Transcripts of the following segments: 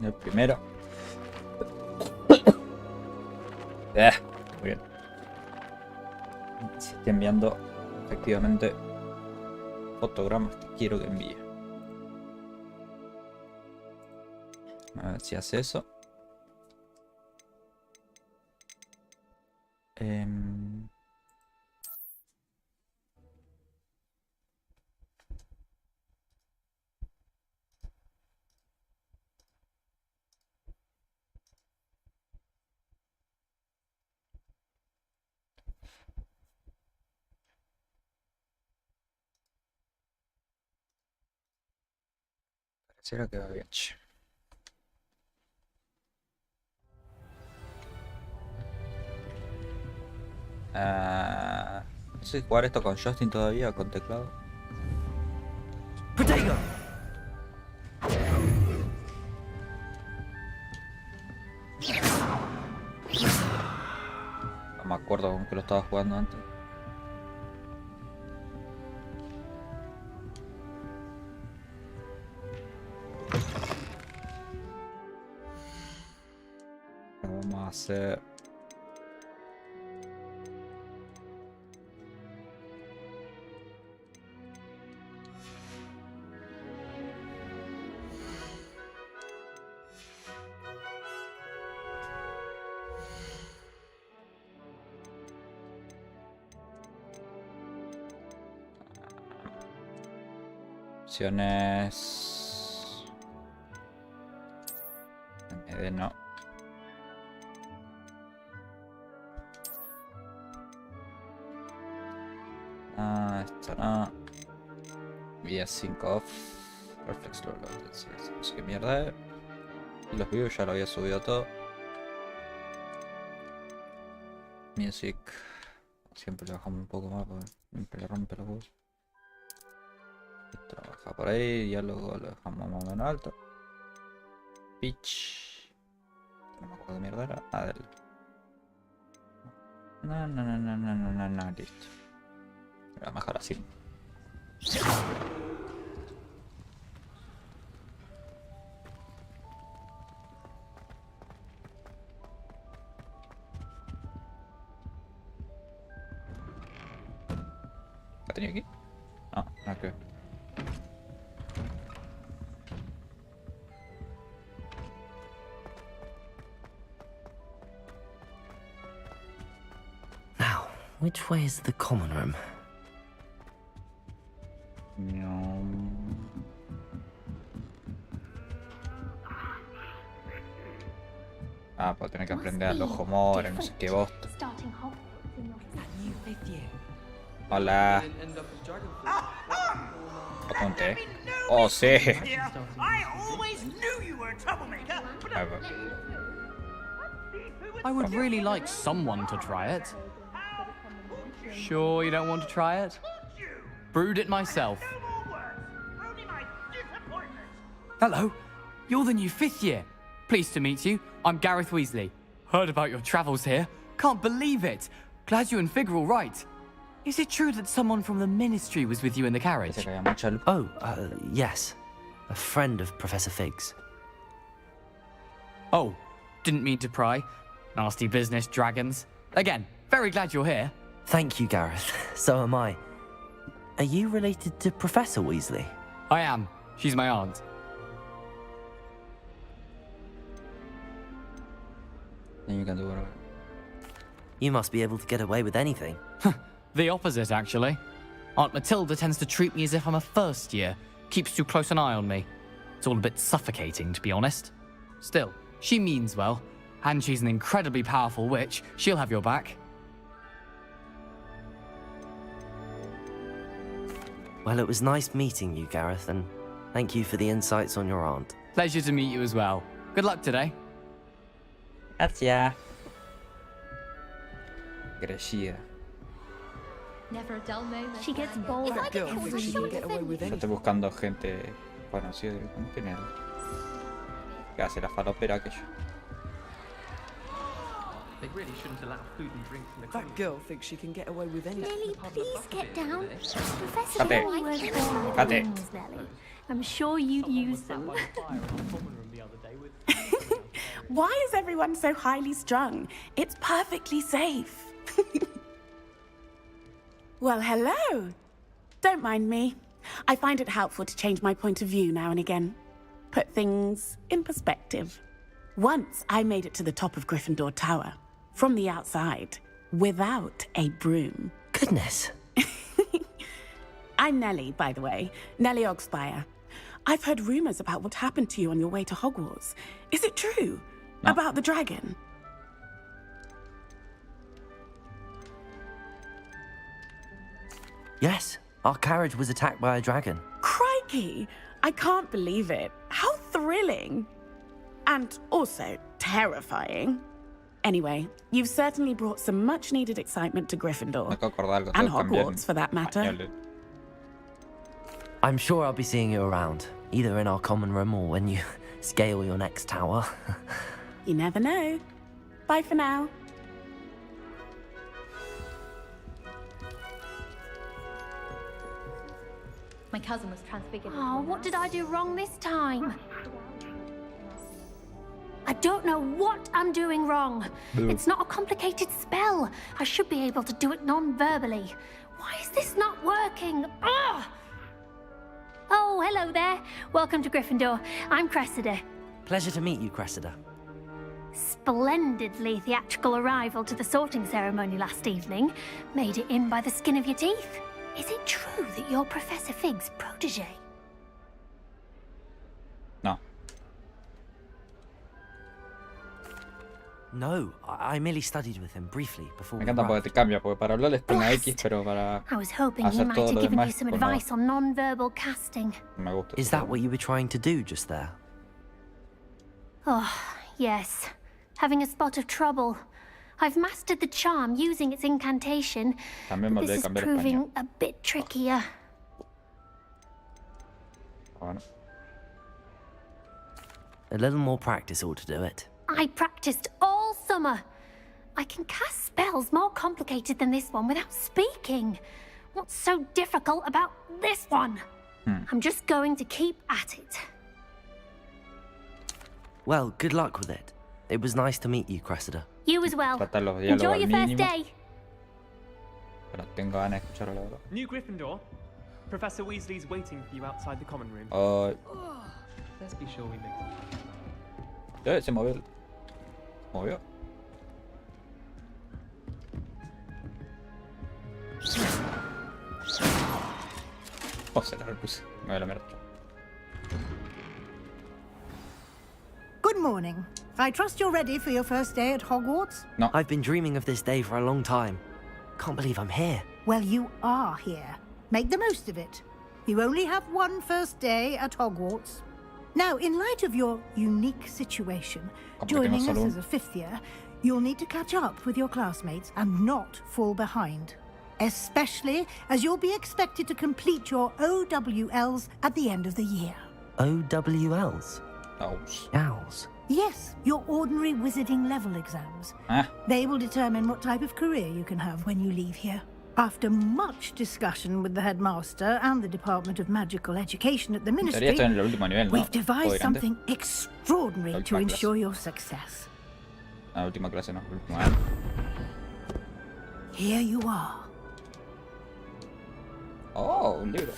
El primero. Muy bien. Se está enviando efectivamente fotogramas que quiero que envíe. A ver si hace eso. Pareciera que va bien. No sé jugar esto con Justin todavía, con teclado. Potato. No me acuerdo con que lo estaba jugando antes. Vamos a hacer... opciones... MD no. Esto no. Vía 5 off. Reflex low. No sé qué mierda es. Y los views ya lo había subido todo. Music. Siempre le bajamos un poco más porque siempre le rompe los huevos. Esto lo baja por ahí. Diálogo lo dejamos más o menos alto. Pitch. No me acuerdo de mierda era. A ver. No, listo. Era mejor así. ¿La tenía aquí? No, no creo. Now, which way is the common room? No. Pues tener que aprender al ojo more, no sé qué bosta. Hola. Lo conté. Oh, sí. I would really like someone to try it. Sure you don't want to try it? Brewed it myself. Hello, you're the new 5th year. Pleased to meet you. I'm Gareth Weasley. Heard about your travels here. Can't believe it. Glad you and Fig are all right. Is it true that someone from the Ministry was with you in the carriage? Oh, yes. A friend of Professor Fig's. Oh, didn't mean to pry. Nasty business, dragons. Again, very glad you're here. Thank you, Gareth. So am I. Are you related to Professor Weasley? I am. She's my aunt. Then you can do whatever. You must be able to get away with anything. The opposite, actually. Aunt Matilda tends to treat me as if I'm a first year. Keeps too close an eye on me. It's all a bit suffocating, to be honest. Still, she means well. And she's an incredibly powerful witch. She'll have your back. Well, it was nice meeting you, Gareth, and thank you for the insights on your aunt. Pleasure to meet you as well. Good luck today. Gracias. Gracias. Never a dull moment. She gets bold. If I Girl, could thinks she show can get away with Yo estoy buscando gente conocida directamente en el... que hace la falopera aquello. They really shouldn't allow food and drink from the That girl thinks she can get away with anything. Lily, please get down. Professor Cate. Lily was born with Cate. wings, Lily. I'm sure you'd use them. Why is everyone so highly strung? It's perfectly safe. Well, hello. Don't mind me. I find it helpful to change my point of view now and again. Put things in perspective. Once I made it to the top of Gryffindor Tower, from the outside, without a broom. Goodness. I'm Nellie, by the way. Nellie Ogspire. I've heard rumors about what happened to you on your way to Hogwarts. Is it true? No. About the dragon? Yes, our carriage was attacked by a dragon. Crikey! I can't believe it. How thrilling! And also terrifying. Anyway, you've certainly brought some much-needed excitement to Gryffindor. Me acabo de acordar algo. And tengo que cambiar Hogwarts, for that matter. pañales. I'm sure I'll be seeing you around, either in our common room or when you scale your next tower. You never know. Bye for now. My cousin was transfigured. Oh, what did I do wrong this time? I don't know what I'm doing wrong. It's not a complicated spell. I should be able to do it non-verbally. Why is this not working? Ugh! Oh, hello there. Welcome to Gryffindor. I'm Cressida. Pleasure to meet you, Cressida. Splendidly theatrical arrival to the sorting ceremony last evening. Made it in by the skin of your teeth. Is it true that you're Professor Fig's protege? No. No, I merely studied with him briefly before Me we encanta porque arrived. te cambia, porque para hablar es con la X, pero para I was hoping he hacer might todo have lo given you demás some con la- advice on non-verbal casting. me gusta. Is that what you were trying to do just there? Oh, yes. Having a spot of trouble. I've mastered the charm using its incantation, También me but olvidé this de is cambiar proving español. a bit trickier. Bueno, A little more practice ought to do it. I practiced all summer. I can cast spells more complicated than this one without speaking. What's so difficult about this one? I'm just going to keep at it. Well, good luck with it. It was nice to meet you, Cressida. You as well. trata los diálogos Enjoy al your first mínimo. day. Pero tengo ganas de escucharlo, la verdad. New Gryffindor. Professor Weasley's waiting for you outside the common room. Ay, Let's be sure we mix it. se movió. Movió. Oh, se la repuse. Me voy a la mierda. Good morning. I trust you're ready for your first day at Hogwarts? No. I've been dreaming of this day for a long time. Can't believe I'm here. Well, you are here. Make the most of it. You only have one first day at Hogwarts. Now, in light of your unique situation, Como que tengo joining us solo un- as a fifth year, you'll need to catch up with your classmates and not fall behind. Especially as you'll be expected to complete your OWLs at the end of the year. OWLs? Aus. Owls. Yes, your ordinary wizarding level exams. Ah, They will determine what type of career you can have when you leave here. After much discussion with the headmaster and the Department of Magical Education at the en teoría Ministry, estoy en el último nivel, ¿no? we've devised Joder, antes. something extraordinary La to última ensure your success. La última clase, no. El último año. Here you are. Oh, un libro.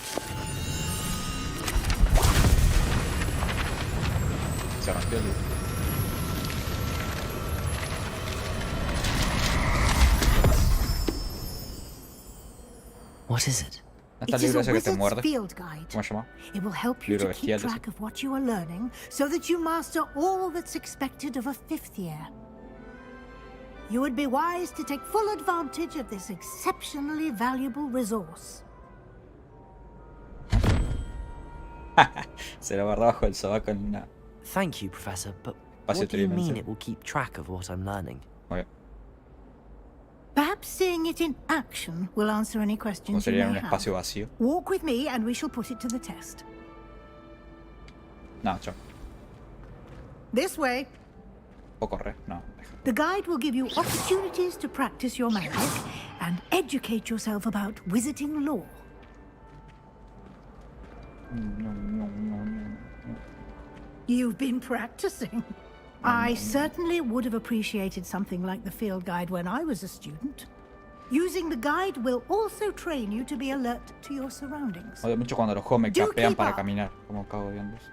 Se rompió el libro. What is it? ¿Dónde está el It is libro a ese que te wizard's muerde? field guide. ¿Cómo se llama? It will help you Libro to keep bestial, ese. track of what you are learning so that you master all that's expected of a fifth year. You would be wise to take full advantage of this exceptionally valuable resource. Se lo guardó bajo el sobaco en una... Thank you, Professor, but Espacio what do you mean tridimensional. it will keep track of what I'm learning? Muy bien. Perhaps seeing it in action will answer any ¿Cómo questions you sería en may un have. espacio vacío? Walk with me and we shall put it to the test. No, chao. This way. ¿Puedo correr? No, deja. The guide will give you opportunities to practice your magic and educate yourself about wizarding lore. No, no, You've been practicing. I certainly would have appreciated something like the field guide when I was a student. Using the guide will also train you to be alert to your surroundings. Odio mucho cuando los juegos me Do capean keep para up. caminar, como cago viendo eso.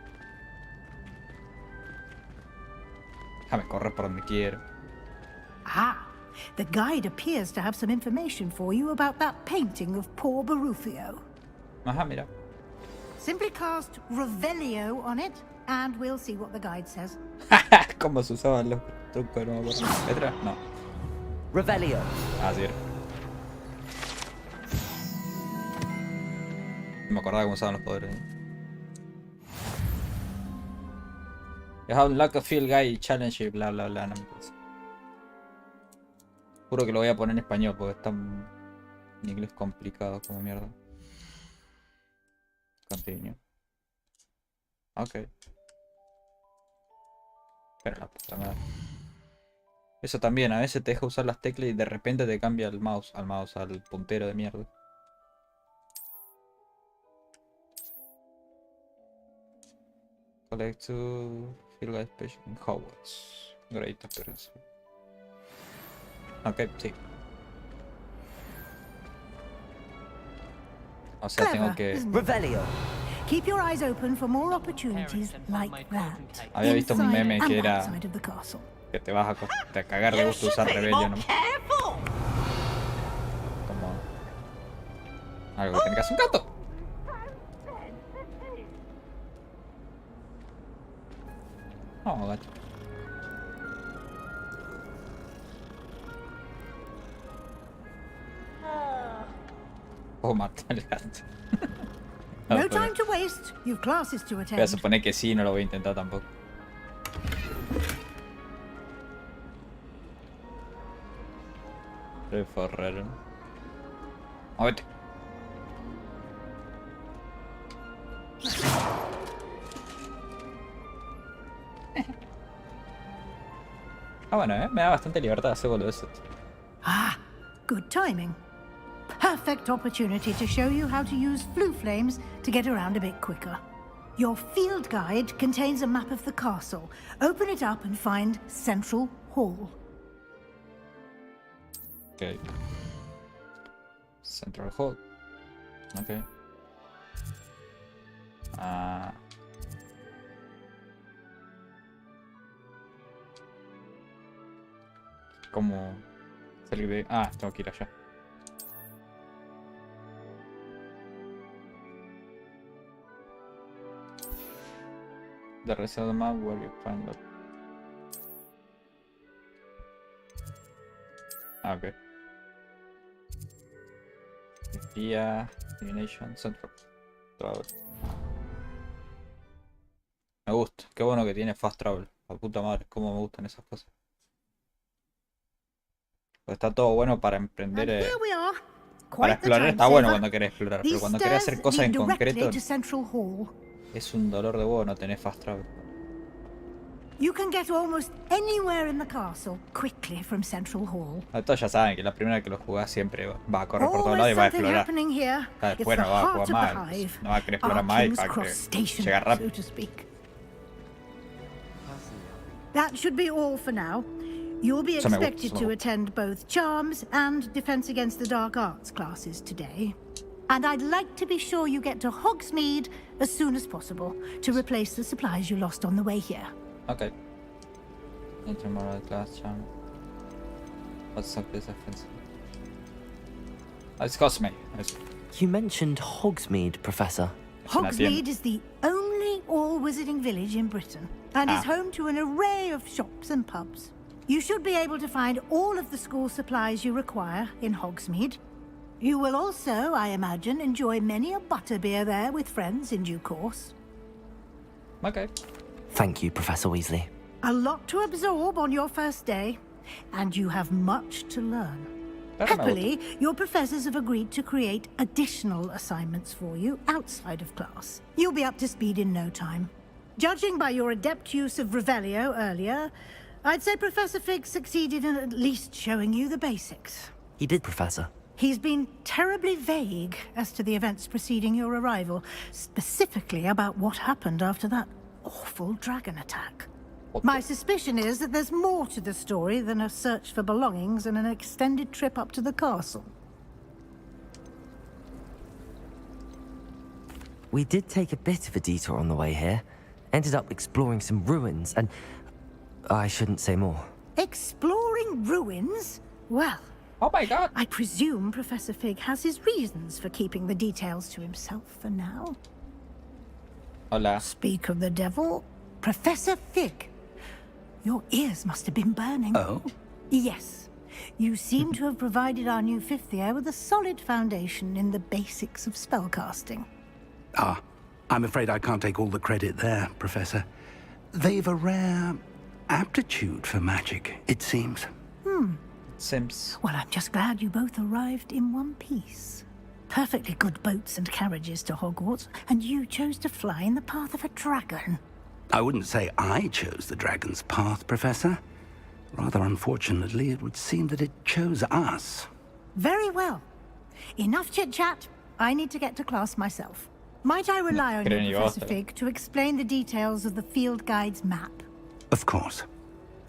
Déjame correr por donde quiero. Ah, the guide appears to have some information for you about that painting of poor Barufio. Ajá, mira. Simply cast Revelio on it, and we'll see what the guide says. ¿Cómo se usaban los trucos? No me acuerdo. ¿Letra? No. Revelio. Ah, sí era. No me acordaba cómo usaban los poderes. You have unlocked a field guide challenge y bla bla bla. No me pasa. Juro que lo voy a poner en español porque está en inglés complicado como mierda. Continue. Ok. Pero la puta madre. Eso también, a veces te deja usar las teclas y de repente te cambia el mouse, al puntero de mierda. Collect to Field Guide Special in Hogwarts. Great appearance. Ok, sí. O sea, tengo Clever, que... isn't it? Revelio. Keep your eyes open for more opportunities like that. Había visto un inside meme que and era outside of the castle. que te vas a cagar de gusto usar Rebellion, ¿no? Como algo que tiene que hacer un gato. No, gato. Oh, mata al gato. No pero time to waste. You've classes to voy a attend. suponer que sí, no lo voy a intentar tampoco. Forrero. Muévete. Ah, bueno, me da bastante libertad hacer boludeces. Ah, good timing. Perfect opportunity to show you how to use flue flames to get around a bit quicker. Your field guide contains a map of the castle. Open it up and find Central Hall. Ok. Central Hall. Ok. Ah. ¿Cómo salir de...? Ah, tengo que ir allá. The rest of the map where you find that. Ah, ok. Vía Elimination Central Travel. Me gusta, qué bueno que tiene Fast Travel. La puta madre, cómo me gustan esas cosas. Pues está todo bueno para emprender. And here we are. Para Quite the explorar time está bueno saver. cuando querés explorar, pero These cuando querés hacer stairs cosas en lead directly concreto to Central Hall. es un dolor de huevo no tener Fast Travel. You can get almost anywhere in the castle quickly from Central Hall. Todos ya saben que la primera que lo jugás siempre va a correr por todos lados y Always va a something explorar. happening here. Ah, It's después the no va a heart jugar of the más, hive. no va a querer explorar Our más y King's para Cross que Station, llegar rápido. so to speak. That should be all for now. You'll be Eso me gusta, expected eso me to gusta. attend both Charms and Defense Against the Dark Arts classes today. And I'd like to be sure you get to Hogsmeade as soon as possible to replace the supplies you lost on the way here. Ok. Intermoral class charm. What's up this offensive? It's Cosme. You mentioned Hogsmeade, Professor. una tienda. Hogsmeade is the only all-wizarding village in Britain and is home to an array of shops and pubs. You should be able to find all of the school supplies you require in Hogsmeade. You will also, I imagine, enjoy many a butterbeer there with friends in due course. Ok. Thank you, Professor Weasley. A lot to absorb on your first day, and you have much to learn. Pero me gusta. Happily, your professors have agreed to create additional assignments for you outside of class. You'll be up to speed in no time. Judging by your adept use of Revelio earlier, I'd say Professor Fig succeeded in at least showing you the basics. He did, Professor. He's been terribly vague as to the events preceding your arrival, specifically about what happened after that awful dragon attack. What My the- suspicion is that there's more to the story than a search for belongings and an extended trip up to the castle. We did take a bit of a detour on the way here. Ended up exploring some ruins and... I shouldn't say more. Exploring ruins? Well, Oh my god! I presume Professor Fig has his reasons for keeping the details to himself for now. Hola. Speak of the devil, Professor Fig. Your ears must have been burning. Oh? Yes. You seem to have provided our new fifth year with a solid foundation in the basics of spellcasting. Ah, I'm afraid I can't take all the credit there, Professor. They've a rare aptitude for magic, it seems. Sims. Well, I'm just glad you both arrived in one piece. Perfectly good boats and carriages to Hogwarts, and you chose to fly in the path of a dragon. I wouldn't say I chose the dragon's path, Professor. Rather unfortunately, it would seem that it chose us. Very well. Enough chit-chat. I need to get to class myself. Might I rely on Creo you, yo, Professor pero- Fig, to explain the details of the field guide's map? Of course.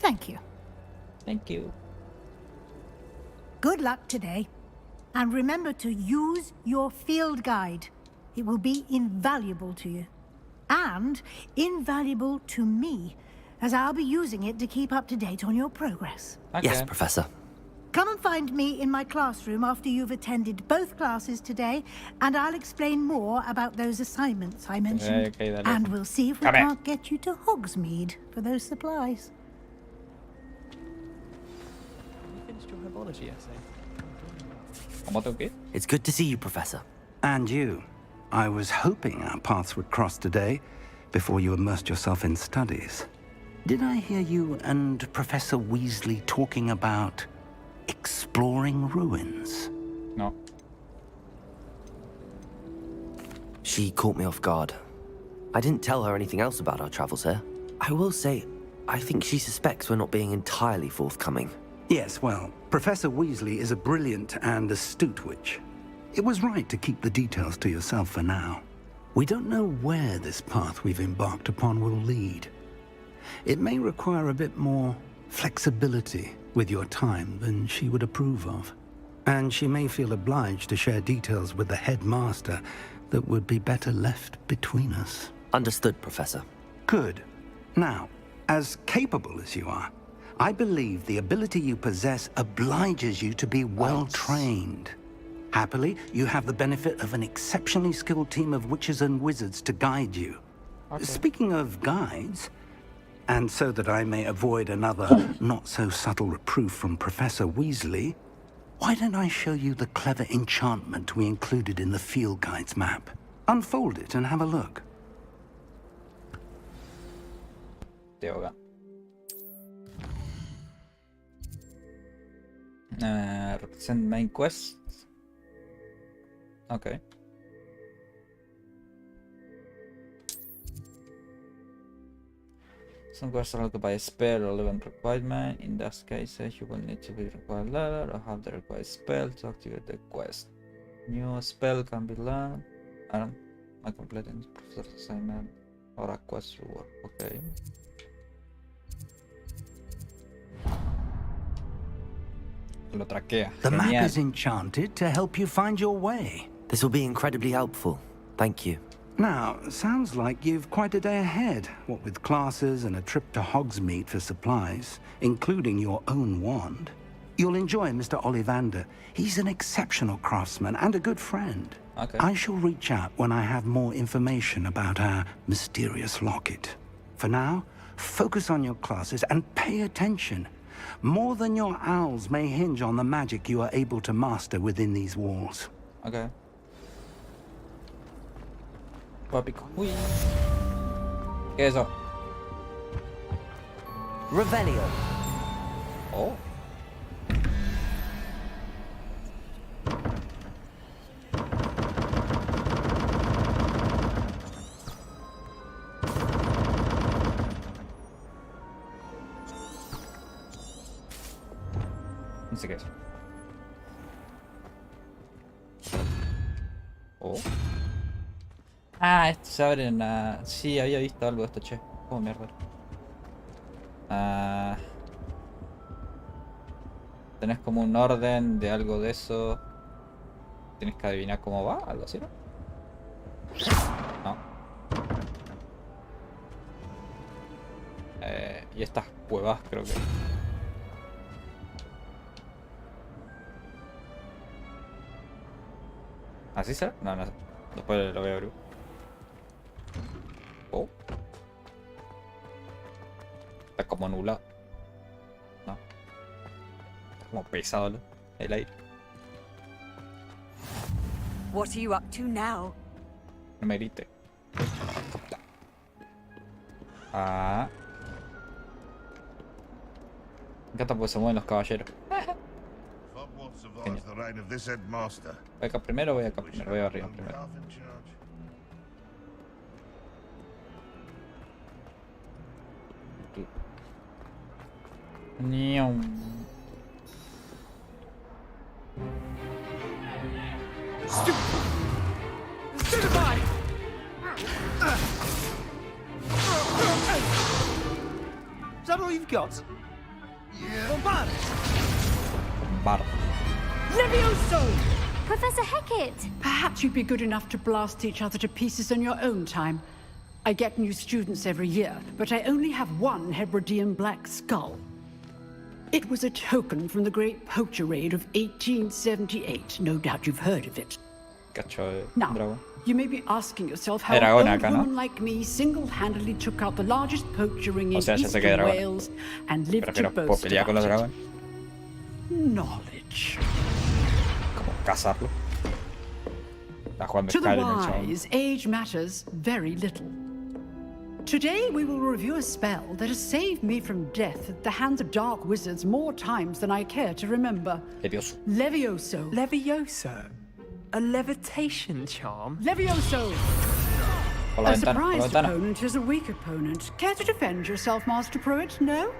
Thank you. Thank you. Good luck today. And remember to use your field guide. It will be invaluable to you. And invaluable to me, as I'll be using it to keep up to date on your progress. Okay. Yes, Professor. Come and find me in my classroom after you've attended both classes today, and I'll explain more about those assignments I mentioned. Okay, dale. And we'll see if we Come here. can't get you to Hogsmeade for those supplies. You finished your herbology essay. ¿Cómo tengo que ir? It's good to see you, Professor. And you. I was hoping our paths would cross today, before you immersed yourself in studies. Did I hear you and Professor Weasley talking about exploring ruins? No. She caught me off guard. I didn't tell her anything else about our travels here. I will say, I think she suspects we're not being entirely forthcoming. Yes, well, Professor Weasley is a brilliant and astute witch. It was right to keep the details to yourself for now. We don't know where this path we've embarked upon will lead. It may require a bit more flexibility with your time than she would approve of. And she may feel obliged to share details with the headmaster that would be better left between us. Understood, Professor. Good. Now, as capable as you are, I believe the ability you possess obliges you to be well-trained. Happily, you have the benefit of an exceptionally skilled team of witches and wizards to guide you. Okay. Speaking of guides, and so that I may avoid another not-so-subtle reproof from Professor Weasley, why don't I show you the clever enchantment we included in the field guide's map? Unfold it and have a look. Yoga. Represent main quest. Okay. Some quests are locked by a spell or event requirement. In that case, you will need to be required letter or have the required spell to activate the quest. New spell can be learned. I completing professor's assignment or a quest reward. Okay. Lo traquea. The map Genial. is enchanted to help you find your way. This will be incredibly helpful. Thank you. Now, sounds like you've quite a day ahead, what with classes and a trip to Hogsmeade for supplies, including your own wand. You'll enjoy Mr. Ollivander. He's an exceptional craftsman and a good friend. Okay. I shall reach out when I have more information about our mysterious locket. For now, focus on your classes and pay attention. More than your owls may hinge on the magic you are able to master within these walls. Okay. Papi. Uy. ¿Qué es eso? Revelio. Oh. No sé qué es. Oh. Ah, esto se abre en la... Sí, había visto algo de esto, che. ¿Cómo mierda? Ah... Tenés como un orden de algo de eso. Tienes que adivinar cómo va, algo así, ¿no? No. Y estas cuevas creo que... ¿Así será? No, no sé. Después lo voy a abrir. Oh. Está como nublado. No. Está como pesado el aire. What are you up to now? No me grite. Ah. Me encanta porque se mueven los caballeros. Voy acá primero, voy arriba primero. Nium. Stupefy! Is that all you've got? Yeah. Bombard! Bar. Levioso! Professor Hecat! Perhaps you'd be good enough to blast each other to pieces in your own time. I get new students every year, but I only have one Hebridean black skull. It was a token from the Great Poacher Raid of 1878. No doubt you've heard of it. Now, you may be asking yourself how an old woman like me single-handedly took out the largest poacher ring in Eastern Wales and lived to boast about it. Knowledge. Cazarlo. To the wise, age matters very little. Today we will review a spell that has saved me from death at the hands of dark wizards more times than I care to remember. Levioso. Levioso. Levioso? A levitation charm? Levioso! A surprised opponent is a weak opponent. Care to defend yourself, Master Pruitt? No?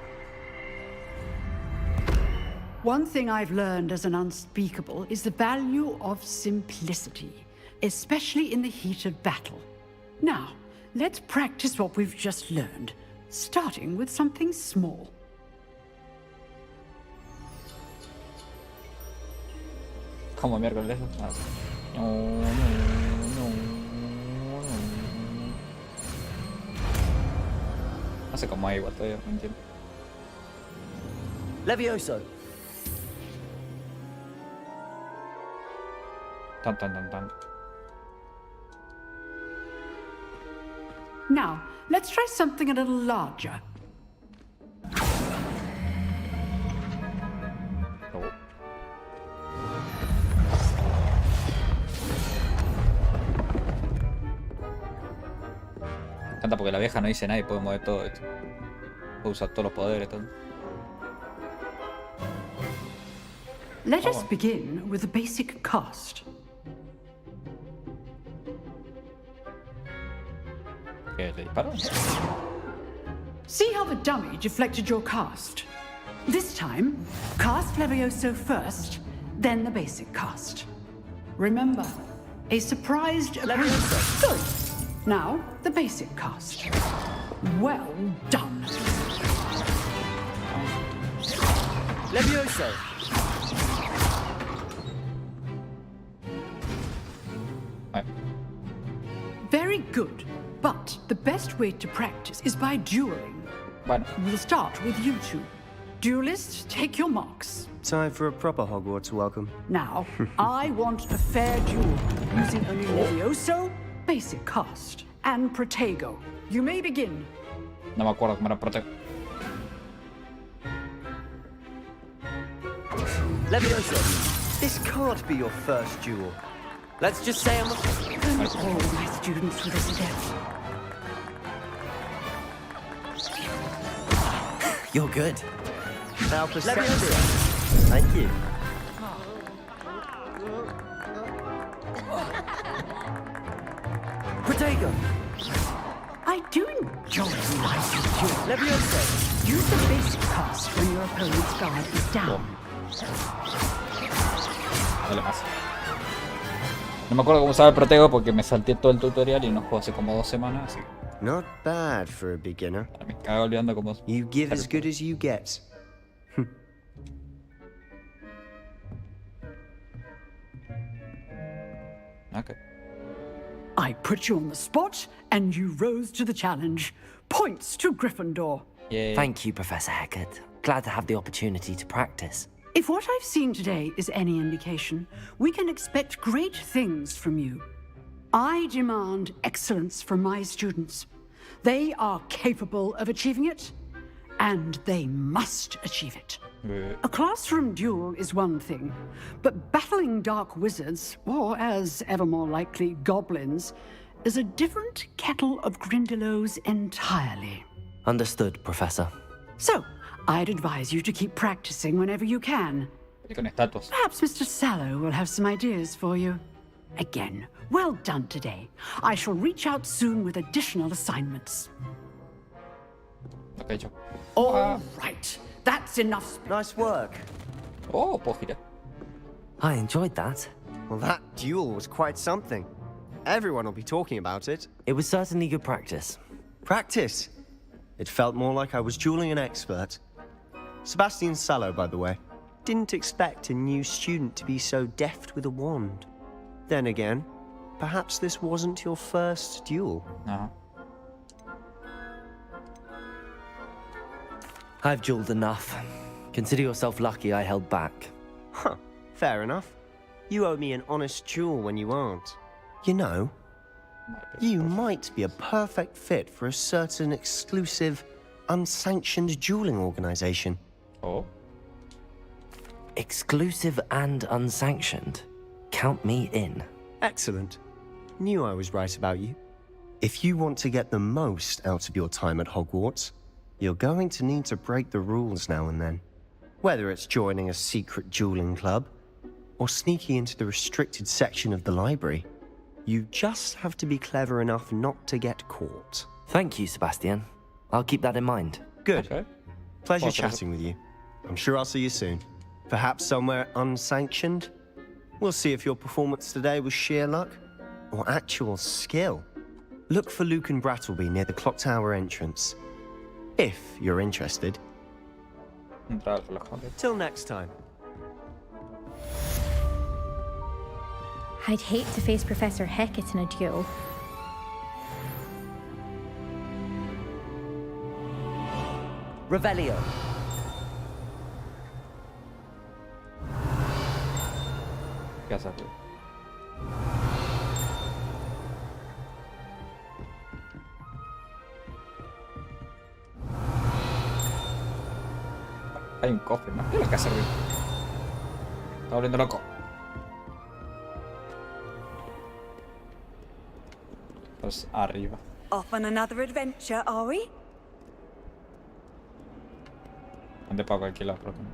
One thing I've learned as an unspeakable is the value of simplicity, especially in the heat of battle. Now, let's practice what we've just learned, starting with something small. ¿Cómo miércoles eso? No. No sé cómo hay igual todavía, no entiendo. Levioso. Tan. Now, let's try something a little larger. Oh. Me encanta porque la vieja no dice nada y puede mover todo esto. Puede usar todos los poderes, todo. Let us begin with a basic cast. ¿Qué le disparo? See how the dummy deflected your cast? This time, cast Levioso first, then the basic cast. Remember, a surprised Levioso. Good. Now, the basic cast. Well done. Levioso. Very good. But the best way to practice is by dueling. Bueno. We'll start with you two. Duelists, take your marks. Time for a proper Hogwarts welcome. Now, I want a fair duel, using only Levioso, basic cast, and Protego. You may begin. No me acuerdo cómo era Protego. Levioso, this can't be your first duel. Let's just say I'm all my students with this adept. You're good. Now perception. Thank you. Protego. I do enjoy my duel. Levioso. Use the basic cast when your opponent's guard is down. Dale más. No me acuerdo cómo usaba el protego porque me salté todo el tutorial y no juego hace como 2 semanas, así que Not bad for a beginner. me cago olvidando cómo... You give as good as you get. Ok. I put you on the spot, and you rose to the challenge. Points to Gryffindor. Yay. Thank you, Professor Hecat. Glad to have the opportunity to practice. If what I've seen today is any indication, we can expect great things from you. I demand excellence from my students. They are capable of achieving it, and they must achieve it. A classroom duel is one thing, but battling dark wizards, or as ever more likely, goblins, is a different kettle of Grindylows entirely. Understood, Professor. So, I'd advise you to keep practicing whenever you can. Con estatuas. Perhaps Mr. Sallow will have some ideas for you. Again, well done today. I shall reach out soon with additional assignments. Ok, chao. All right, that's enough. Nice work. Oh, puedo girar. I enjoyed that. Well, that duel was quite something. Everyone will be talking about it. It was certainly good practice. Practice. It felt more like I was dueling an expert. Sebastian Sallow, by the way. Didn't expect a new student to be so deft with a wand. Then again, perhaps this wasn't your first duel. Ajá. I've dueled enough. Consider yourself lucky I held back. Huh, fair enough. You owe me an honest duel when you aren't. You know, you might be a perfect fit for a certain exclusive, unsanctioned dueling organization. Oh. Exclusive and unsanctioned. Count me in. Excellent. Knew I was right about you. If you want to get the most out of your time at Hogwarts, you're going to need to break the rules now and then. Whether it's joining a secret dueling club, or sneaking into the restricted section of the library, you just have to be clever enough not to get caught. Thank you, Sebastian. I'll keep that in mind. Good. Ok. Pleasure Awesome. chatting with you. I'm sure I'll see you soon. Perhaps somewhere unsanctioned? We'll see if your performance today was sheer luck or actual skill. Look for Luke and Brattleby near the clock tower entrance. If you're interested. Entrar al reloj. Ok. Till next time. I'd hate to face Professor Hecat in a duel. Revelio. ¿Qué haces? Hay un cofre, ¿no? ¿Qué es lo que hace ruido? Está volviendo loco. Pues arriba. Off on another adventure, are we? ¿Dónde pago alquilar? Creo que no.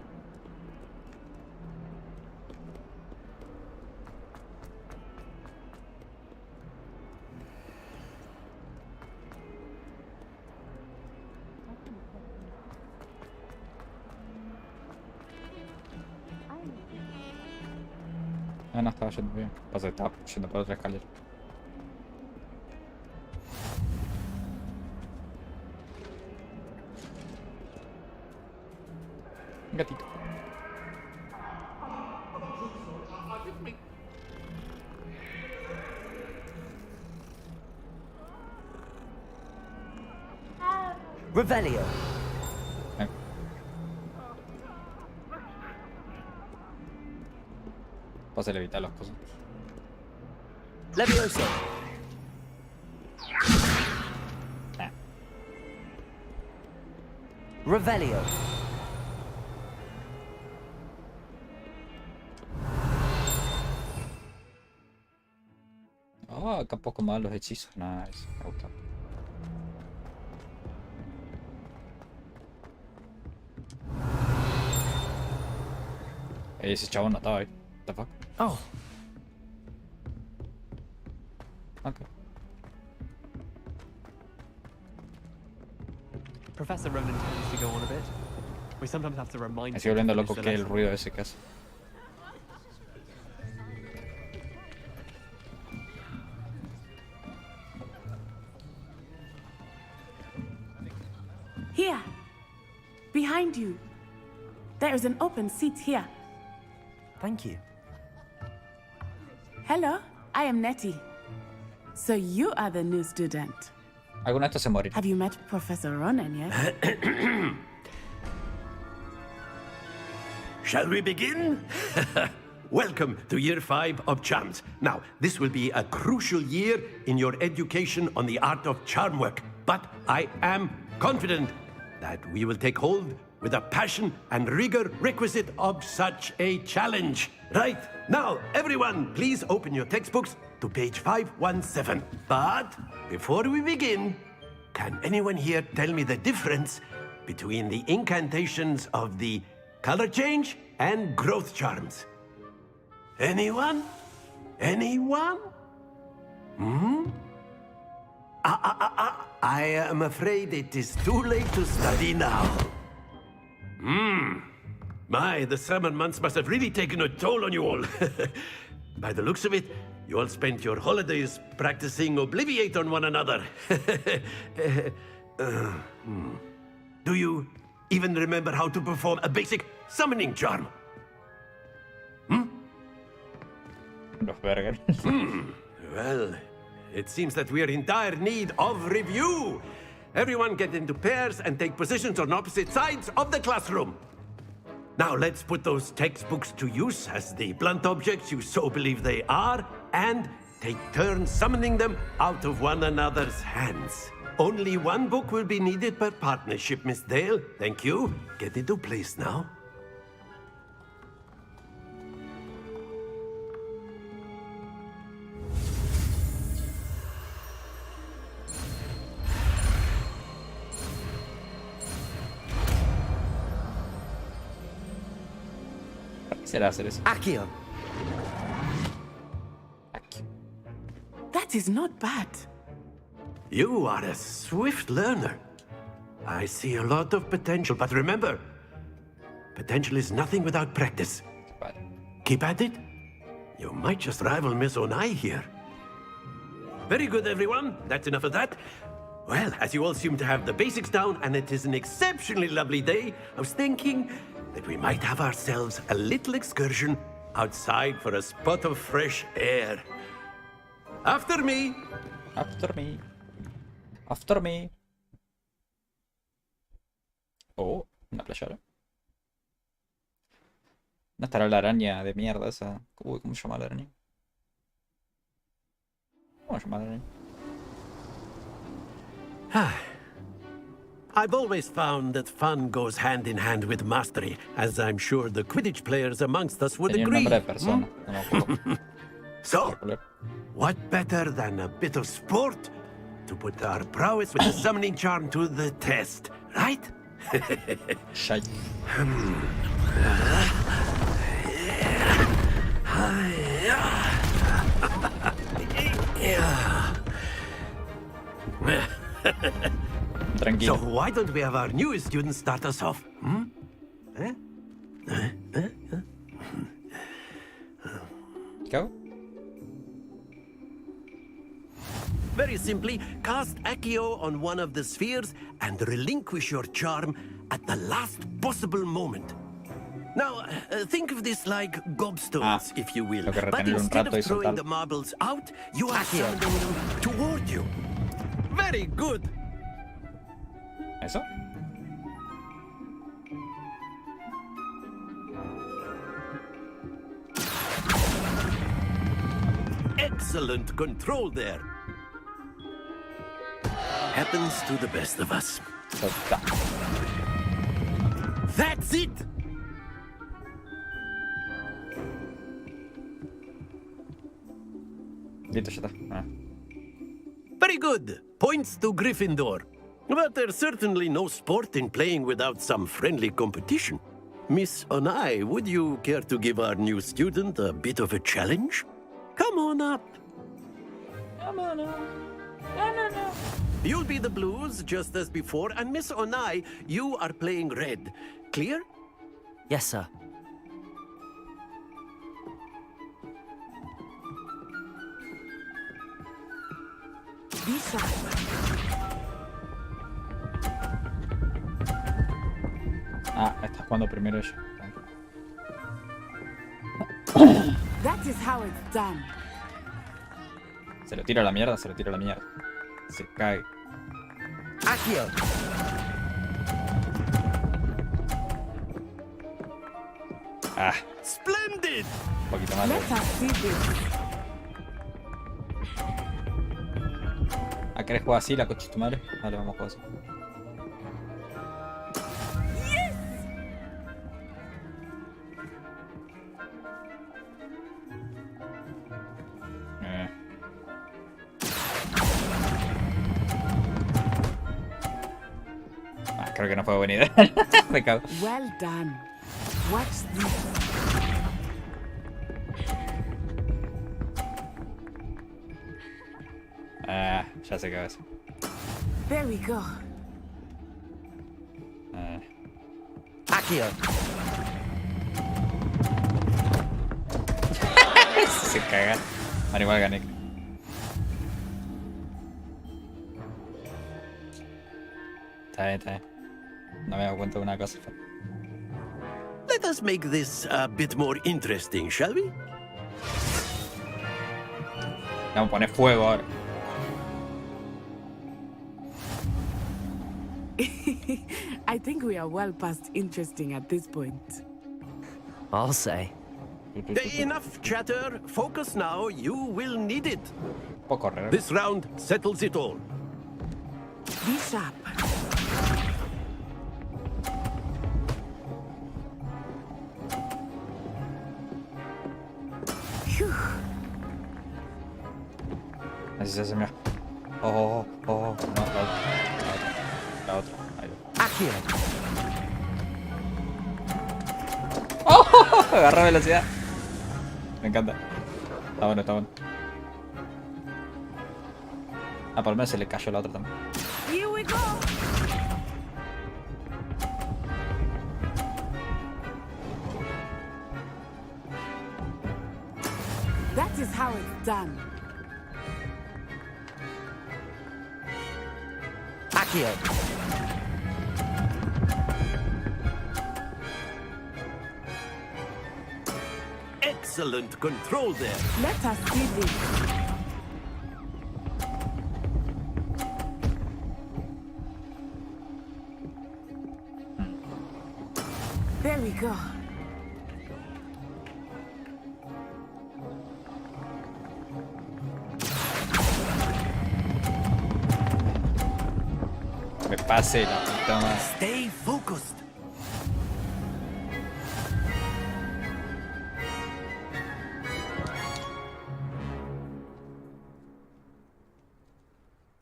Ah, no, estaba yendo bien. Pasa que estaba yendo por otra escalera. Un gatito. Revelio. Ven. Pasa, le evita las cosas. Levioso. Revelio. Ah, acá poco más los hechizos. Nice, me gusta. Ese chavo no estaba ahí. What the fuck? Oh, Okay. Professor Ronan tends to go on a bit. We sometimes have to remind Me sigo volviendo him to loco finish que the el lesson. ruido ese que hace. Here. Behind you. There is an open seat here. Thank you. Hello, I am Nettie. So you are the new student. Alguno de estos se morirá. Have you met Professor Ronan yet? Shall we begin? Welcome to Year 5 of Charms. Now, this will be a crucial year in your education on the art of charm work, but I am confident that we will take hold with the passion and rigor requisite of such a challenge. Right, now, everyone, please open your textbooks to page 517. But before we begin, can anyone here tell me the difference between the incantations of the color change and growth charms? Anyone? Anyone? I am afraid it is too late to study now. My, the summer months must have really taken a toll on you all. By the looks of it, you all spent your holidays practicing Obliviate on one another. Do you even remember how to perform a basic summoning charm? Well, it seems that we are in dire need of review. Everyone get into pairs and take positions on opposite sides of the classroom. Now let's put those textbooks to use as the blunt objects you so believe they are, and take turns summoning them out of one another's hands. Only one book will be needed per partnership, Miss Dale. Thank you. Get into place now. Será hacer eso. Accio. That is not bad. You are a swift learner. I see a lot of potential, but remember, potential is nothing without practice. Keep at it. You might just rival Miss Onai here. Very good, everyone. That's enough of that. Well, as you all seem to have the basics down, and it is an exceptionally lovely day, I was thinking that we might have ourselves a little excursion outside for a spot of fresh air. After me! After me. After me. Oh, una playera. ¿No estará la araña de mierda esa? Uy, ¿cómo se llama la araña? ¿Cómo se llama la araña? I've always found that fun goes hand in hand with mastery, as I'm sure the Quidditch players amongst us would Tenía un agree. nombre de persona. No me acuerdo. So, what better than a bit of sport to put our prowess with the summoning charm to the test, right? Shite. So why don't we have our newest student start us off? Go. Very simply, cast Accio on one of the spheres and relinquish your charm at the last possible moment. Now, think of this like gobstones, if you will. But instead of throwing the marbles out, you are summoning them toward you. Very good. ¿Eso? Excellent control there. Happens to the best of us. That's it! Listo, ya está. Very good. Points to Gryffindor. But there's certainly no sport in playing without some friendly competition. Miss Onai, would you care to give our new student a bit of a challenge? Come on up. Come on up. No. You'll be the blues, just as before, and Miss Onai, you are playing red. Clear? Yes, sir. Be shy. Ah, está jugando primero ella. That is how it's done. Se lo tira a la mierda, se lo tira a la mierda. Se cae. Accio! Ah, Splendid! un poquito más. Let us see this. Ah, ¿querés jugar así, la coche de tu madre? Vale, vamos a jugar así. Creo que no fue buena idea. Me cago. Well done. Watch this. Ah, ya sé qué va a hacer. There we go. Accio! Se caga. Vale, igual gané. Está bien, está bien. No me he dado cuenta de una cosa. Let us make this a bit more interesting, shall we? Vamos a poner fuego ahora. I think we are well past interesting at this point. I'll say. Enough chatter. Focus now. You will need it. Puedo correr. This round settles it all. Be sharp. Phew. Así se hace mejor. Oh, oh, oh. No, la otra. La otra. Ahí va. Accio! ¡Oh! Agarra velocidad. Me encanta. Está bueno, está bueno. Ah, por lo menos se le cayó la otra también. Here we go. That is how it's done. Accio! Excellent control there. Let us see this. There we go. Me pase la puta madre. Stay focused.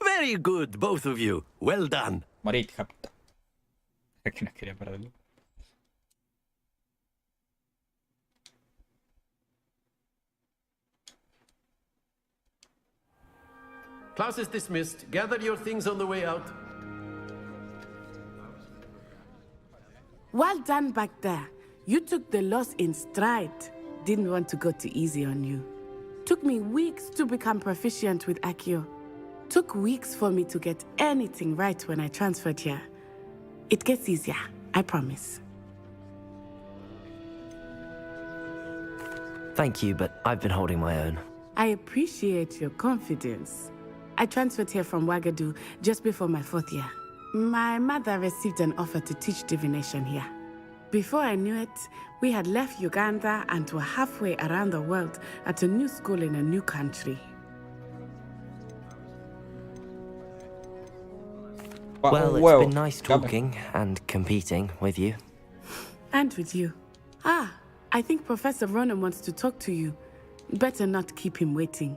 Very good, both of you. Well done. Morite, hija puta. Es que no quería perderlo. Class is dismissed. Gather your things on the way out. Well done back there. You took the loss in stride. Didn't want to go too easy on you. Took me weeks to become proficient with Accio. Took weeks for me to get anything right when I transferred here. It gets easier, I promise. Thank you, but I've been holding my own. I appreciate your confidence. I transferred here from Wagadu just before my 4th year. My mother received an offer to teach divination here. Before I knew it, we had left Uganda and were halfway around the world at a new school in a new country. Well, it's been nice talking and competing with you. And with you. Ah, I think Professor Ronan wants to talk to you. Better not keep him waiting.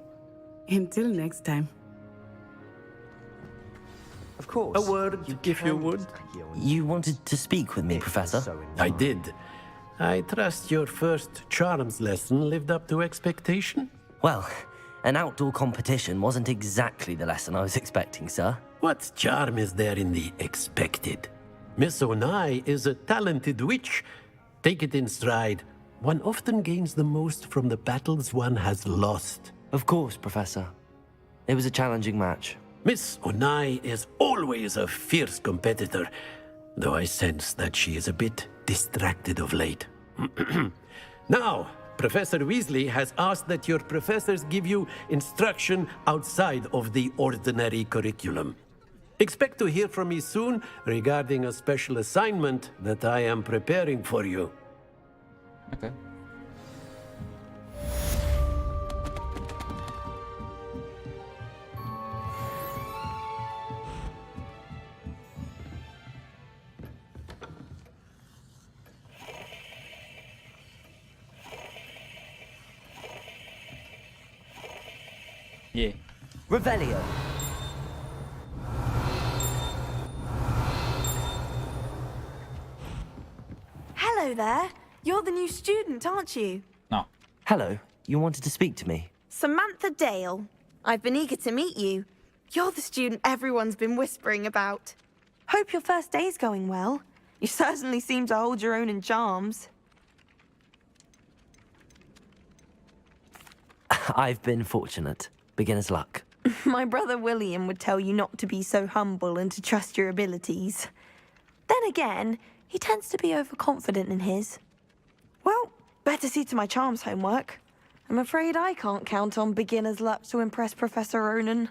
Until next time. Of course. A word, if you would. You wanted to speak with me, Professor? I did. I trust your first charms lesson lived up to expectation? Well, an outdoor competition wasn't exactly the lesson I was expecting, sir. What charm is there in the expected? Miss Onai is a talented witch. Take it in stride. One often gains the most from the battles one has lost. Of course, Professor. It was a challenging match. Miss Onai is always a fierce competitor. though I sense that she is a bit distracted of late. Now, Professor Weasley has asked that your professors give you instruction outside of the ordinary curriculum. Expect to hear from me soon regarding a special assignment that I am preparing for you. Okay. Yeah. Revelio. Hello there. You're the new student, aren't you? No. Hello, you wanted to speak to me? Samantha Dale. I've been eager to meet you. You're the student everyone's been whispering about. Hope your first day's going well. You certainly seem to hold your own in charms. I've been fortunate. Beginner's luck. My brother William would tell you not to be so humble and to trust your abilities. Then again, he tends to be overconfident in his. Well, better see to my charms homework. I'm afraid I can't count on beginner's luck to impress Professor Ronan.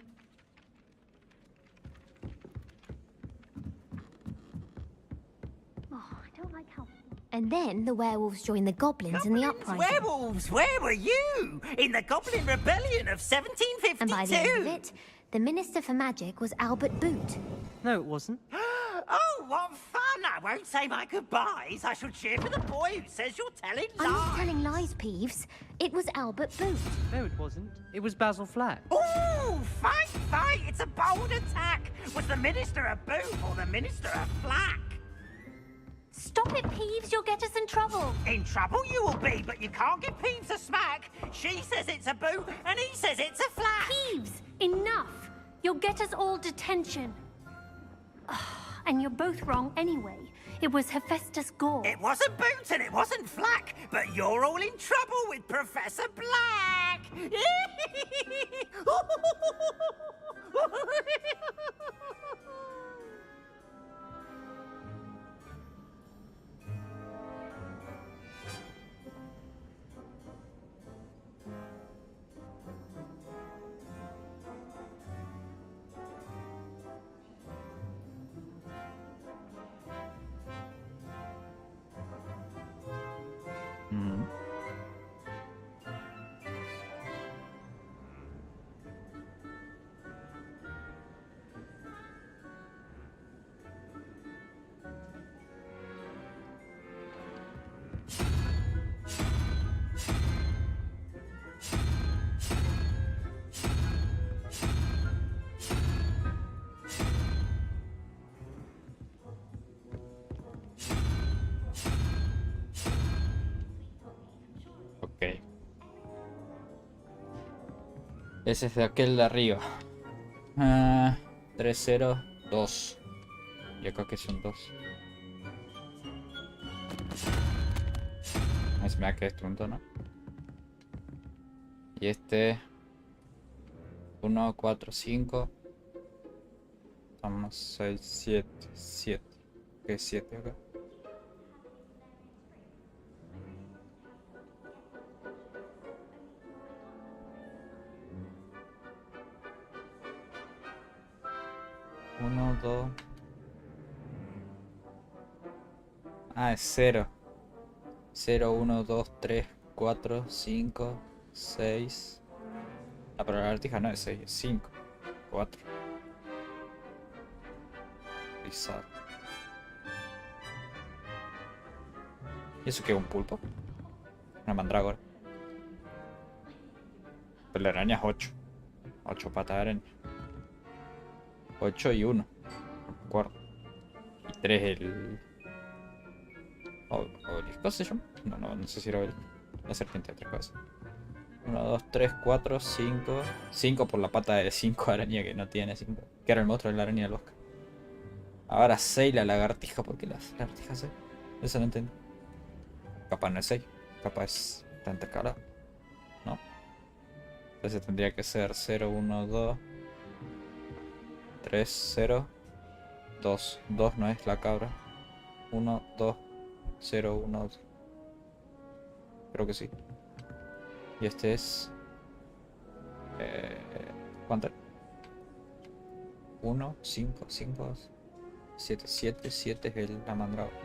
And then the werewolves joined the goblins in the uprising. Werewolves, where were you? In the Goblin Rebellion of 1752? And by the end of it, the Minister for Magic was Albert Boot. No, it wasn't. Oh, what fun! I won't say my goodbyes. I shall cheer for the boy who says you're telling lies. I'm not telling lies, Peeves. It was Albert Boot. No, it wasn't. It was Basil Flack. Ooh, fight, fight! It's a bold attack. Was the Minister a boot or the Minister a flack? Stop it, Peeves. You'll get us in trouble. In trouble you will be, but you can't give Peeves a smack. She says it's a boot, and he says it's a flack. Peeves, enough. You'll get us all detention. And you're both wrong anyway. It was Hephaestus Gore. It wasn't boot and it wasn't flack, but you're all in trouble with Professor Black. Ok. Ese es de aquel de arriba. 3, 0, 2. Y acá que son 2. A ver si me da que este punto, ¿no? Y este 1, 4, 5. Estamos 6, 7, 7. ¿Qué es 7 acá? Uno, 2. Ah, es 0. 0, 1, 2, 3, 4, 5, 6. Ah, pero la lagartija no es 6, es 5. 4. Pisado. ¿Y eso qué es un pulpo? Una mandrágora. Pero la araña es 8. 8 patas de araña. 8 y 1. Acuerdo. Y 3 el... ¿Obelisco se llama? No sé si era obelisco. La serpiente de 3 cabezas. 1, 2, 3, 4, 5. 5 por la pata de 5 araña que no tiene 5. Que era el monstruo de la araña del bosque. Ahora 6 la lagartija. ¿Por qué la lagartija 6? Eso no entiendo. Capaz no es 6. Capaz está intercalado. ¿No? Entonces tendría que ser 0, 1, 2. 3, 0, 2. 2 no es la cabra. 1, 2, 0, 1. Creo que sí. Y este es... ¿cuánto? 1, 5, 5, 7, 7, 7 es la mandragora.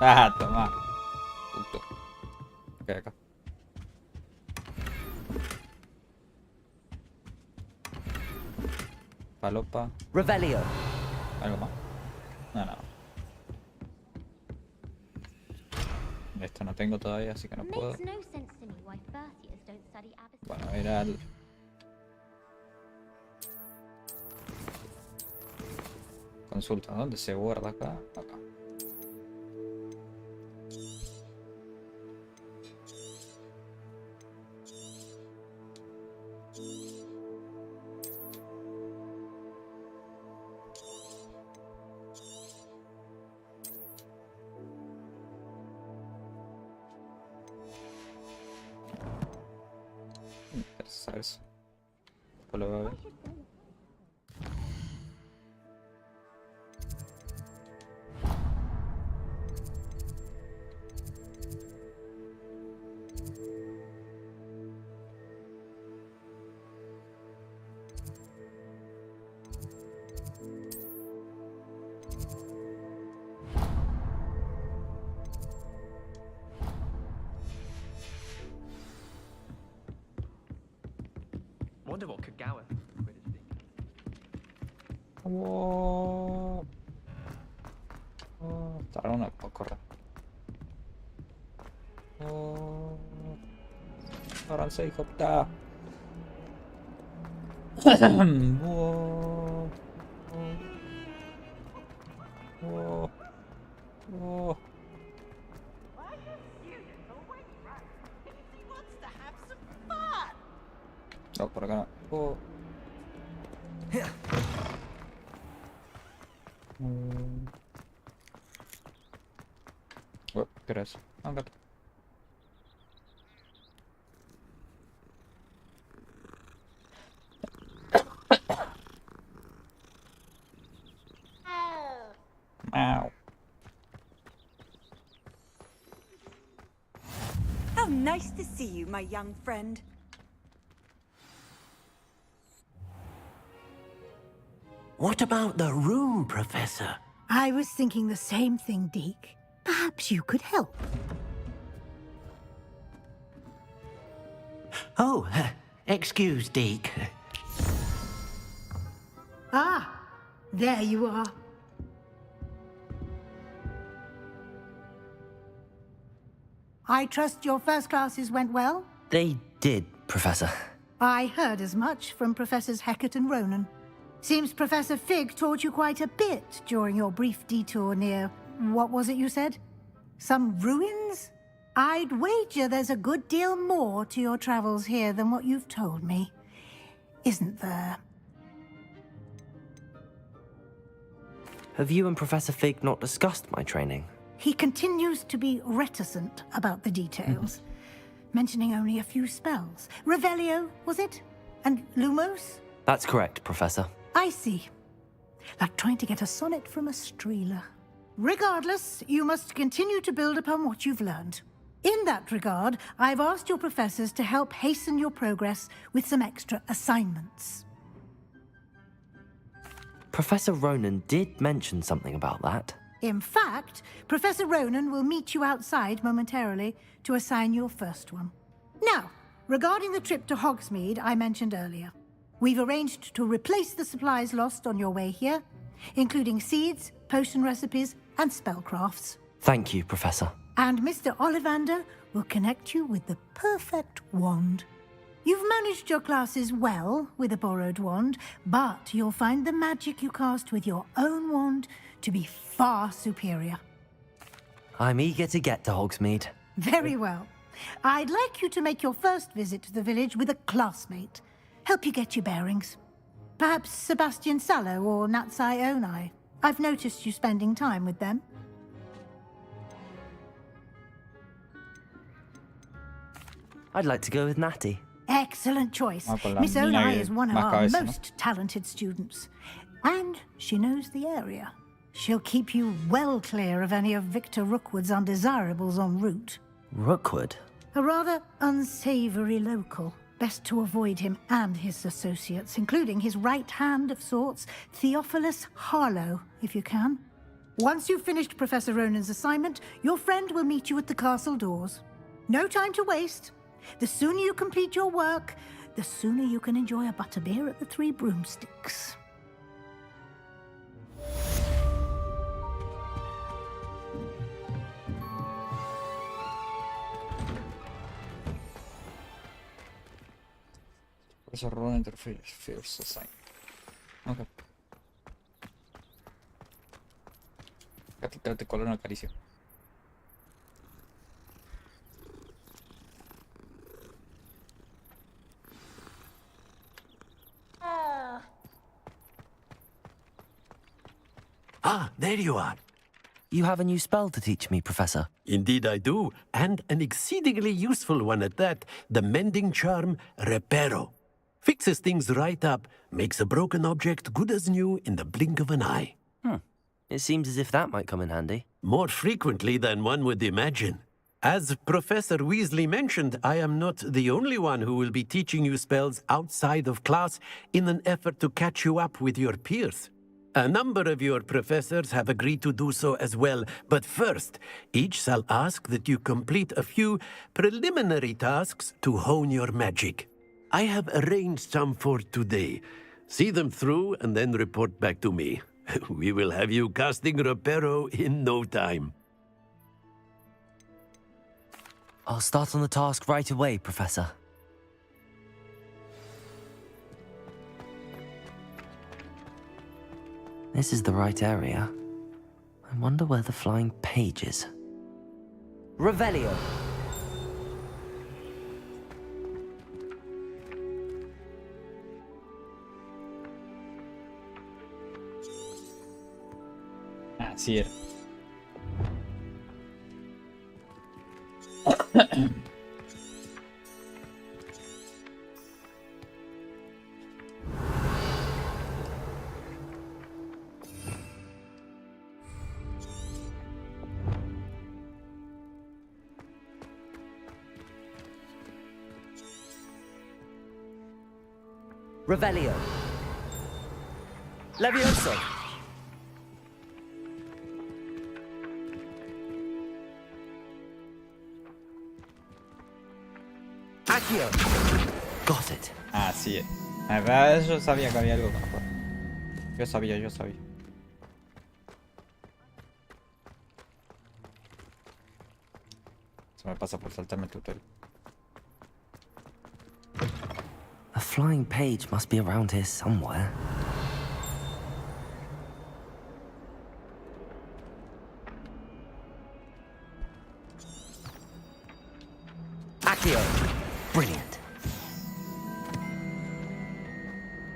Ah, toma. Puto. Ok, acá. Palopa. Revelio. ¿Algo más? No. Esto no tengo todavía, así que no puedo. Bueno, era el... Consulta, ¿dónde se guarda acá? Acá. ¿Sabes? Después lo voy a ver. Wonder what Kagawa Tarda una correr. Avance, helicóptero. No, por acá no. ¿Qué era eso? Un gato. Meow. How nice to see you, my young friend. What about the room, Professor? I was thinking the same thing, Deke. Perhaps you could help. Oh, excuse, Deke. Ah, there you are. I trust your first classes went well? They did, Professor. I heard as much from Professors Hecat and Ronan. Seems Professor Fig taught you quite a bit during your brief detour near... what was it you said? Some ruins? I'd wager there's a good deal more to your travels here than what you've told me. Isn't there? Have you and Professor Fig not discussed my training? He continues to be reticent about the details, mentioning only a few spells. Revelio, was it? And Lumos? That's correct, Professor. I see. Like trying to get a sonnet from a streeler. Regardless, you must continue to build upon what you've learned. In that regard, I've asked your professors to help hasten your progress with some extra assignments. Professor Ronan did mention something about that. In fact, Professor Ronan will meet you outside momentarily to assign your first one. Now, regarding the trip to Hogsmeade I mentioned earlier, we've arranged to replace the supplies lost on your way here, including seeds, potion recipes, and spellcrafts. Thank you, Professor. And Mr. Ollivander will connect you with the perfect wand. You've managed your classes well with a borrowed wand, but you'll find the magic you cast with your own wand to be far superior. I'm eager to get to Hogsmeade. Very well. I'd like you to make your first visit to the village with a classmate. Help you get your bearings. Perhaps Sebastian Sallow or Natsai Onai. I've noticed you spending time with them. I'd like to go with Natty. Excellent choice. con la Miss niña Onai que is one of más our cabeza, ¿no? most talented students. And she knows the area. She'll keep you well clear of any of Victor Rookwood's undesirables en route. Rookwood? A rather unsavory local. Best to avoid him and his associates, including his right hand of sorts, Theophilus Harlow, if you can. Once you've finished Professor Ronan's assignment, your friend will meet you at the castle doors. No time to waste. The sooner you complete your work, the sooner you can enjoy a butterbeer at the Three Broomsticks. Professor Ronan interferes first assign. Ok. Te color una acaricio. Ah, there you are. You have a new spell to teach me, Professor. Indeed I do, and an exceedingly useful one at that, the mending charm Reparo. Fixes things right up, makes a broken object good as new in the blink of an eye. It seems as if that might come in handy. More frequently than one would imagine. As Professor Weasley mentioned, I am not the only one who will be teaching you spells outside of class in an effort to catch you up with your peers. A number of your professors have agreed to do so as well, but first, each shall ask that you complete a few preliminary tasks to hone your magic. I have arranged some for today. See them through and then report back to me. We will have you casting Reparo in no time. I'll start on the task right away, Professor. This is the right area. I wonder where the flying page is. Revelio! Así era. Revelio! Levioso! Accio! Got it. Así es. A ver, yo sabía que había algo con afuera. Yo sabía. Se me pasa por saltarme el tutorial. A flying page must be around here somewhere. Accio! Brilliant.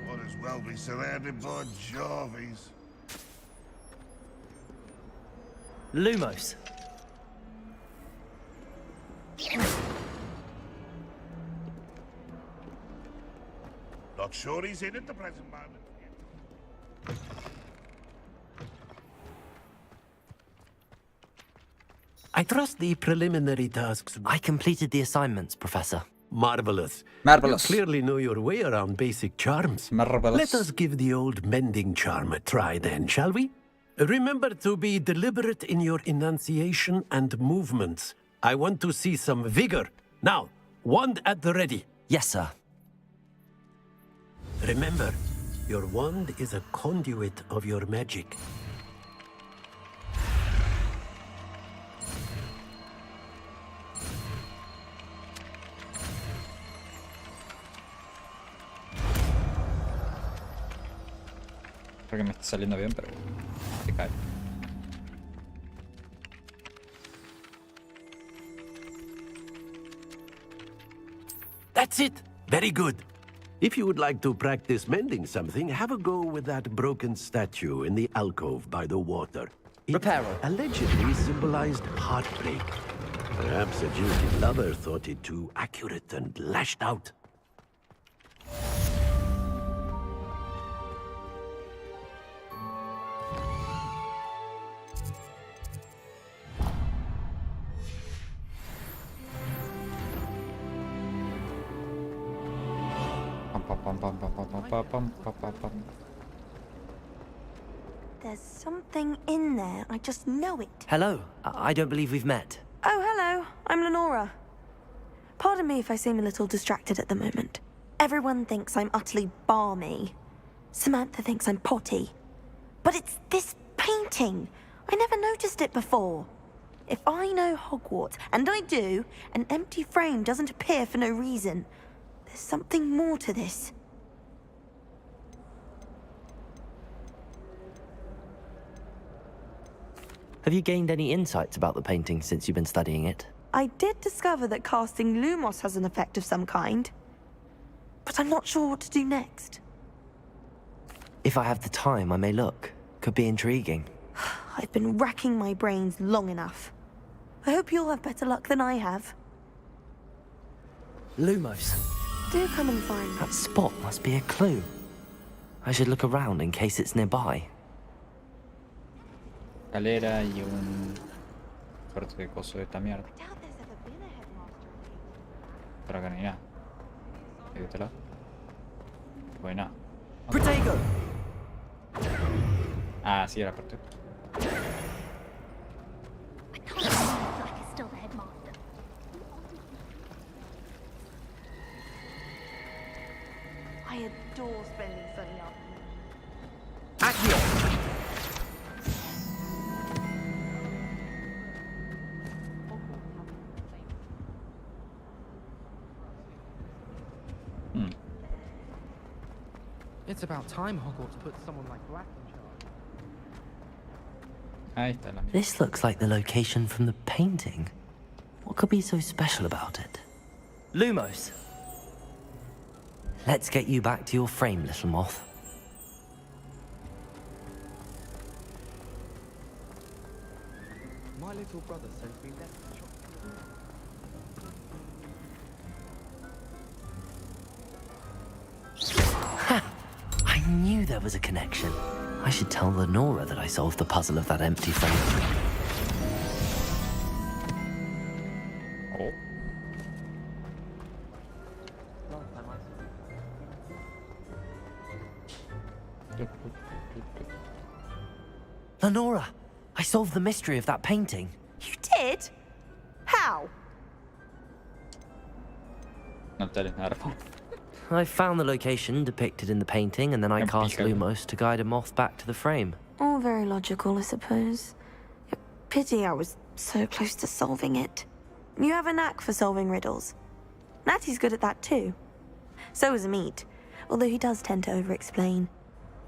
Might as well be surrounded by Jarvies. Lumos. Not sure he's in at the present moment. I trust the preliminary tasks. I completed the assignments, Professor. Marvelous. Marvelous. You clearly know your way around basic charms. Marvelous. Let us give the old mending charm a try then, shall we? Remember to be deliberate in your enunciation and movements. I want to see some vigor. Now, wand at the ready. Yes, sir. Remember, your wand is a conduit of your magic. Creo que me está saliendo bien, pero se cae. That's it. Very good. If you would like to practice mending something, have a go with that broken statue in the alcove by the water. It allegedly symbolized heartbreak. Perhaps a jilted lover thought it too accurate and lashed out. Pam, pam, pam, pam, pam, pam, pam, pam, pam, pam. There's something in there. I just know it. Hello. I don't believe we've met. Oh, hello. I'm Lenora. Pardon me if I seem a little distracted at the moment. Everyone thinks I'm utterly balmy. Samantha thinks I'm potty. But it's this painting. I never noticed it before. If I know Hogwarts, and I do, an empty frame doesn't appear for no reason. There's something more to this. Have you gained any insights about the painting since you've been studying it? I did discover that casting Lumos has an effect of some kind. But I'm not sure what to do next. If I have the time, I may look. Could be intriguing. I've been racking my brains long enough. I hope you'll have better luck than I have. Lumos. Do come and find me. That spot must be a clue. I should look around in case it's nearby. Escalera y un corte de coso de esta mierda. Por acá no hay nada. ¿De este lado? Pues nada. Protego. Ah, sí, era parte. Still the headmaster. I adore spending sunny afternoons. Accio. It's about time Hogwarts put someone like Black in charge. Ahí está la mierda. This looks like the location from the painting. What could be so special about it? Lumos. Let's get you back to your frame, little moth. My little brother sent me left the shop. I knew there was a connection. I should tell Lenora that I solved the puzzle of that empty frame. Oh. Lenora, I solved the mystery of that painting. You did? How? No te eres nada. I found the location depicted in the painting, and then I cast Lumos to guide a moth back to the frame. All very logical, I suppose. Pity I was so close to solving it. You have a knack for solving riddles. Natty's good at that too. So is Amit, although he does tend to over-explain.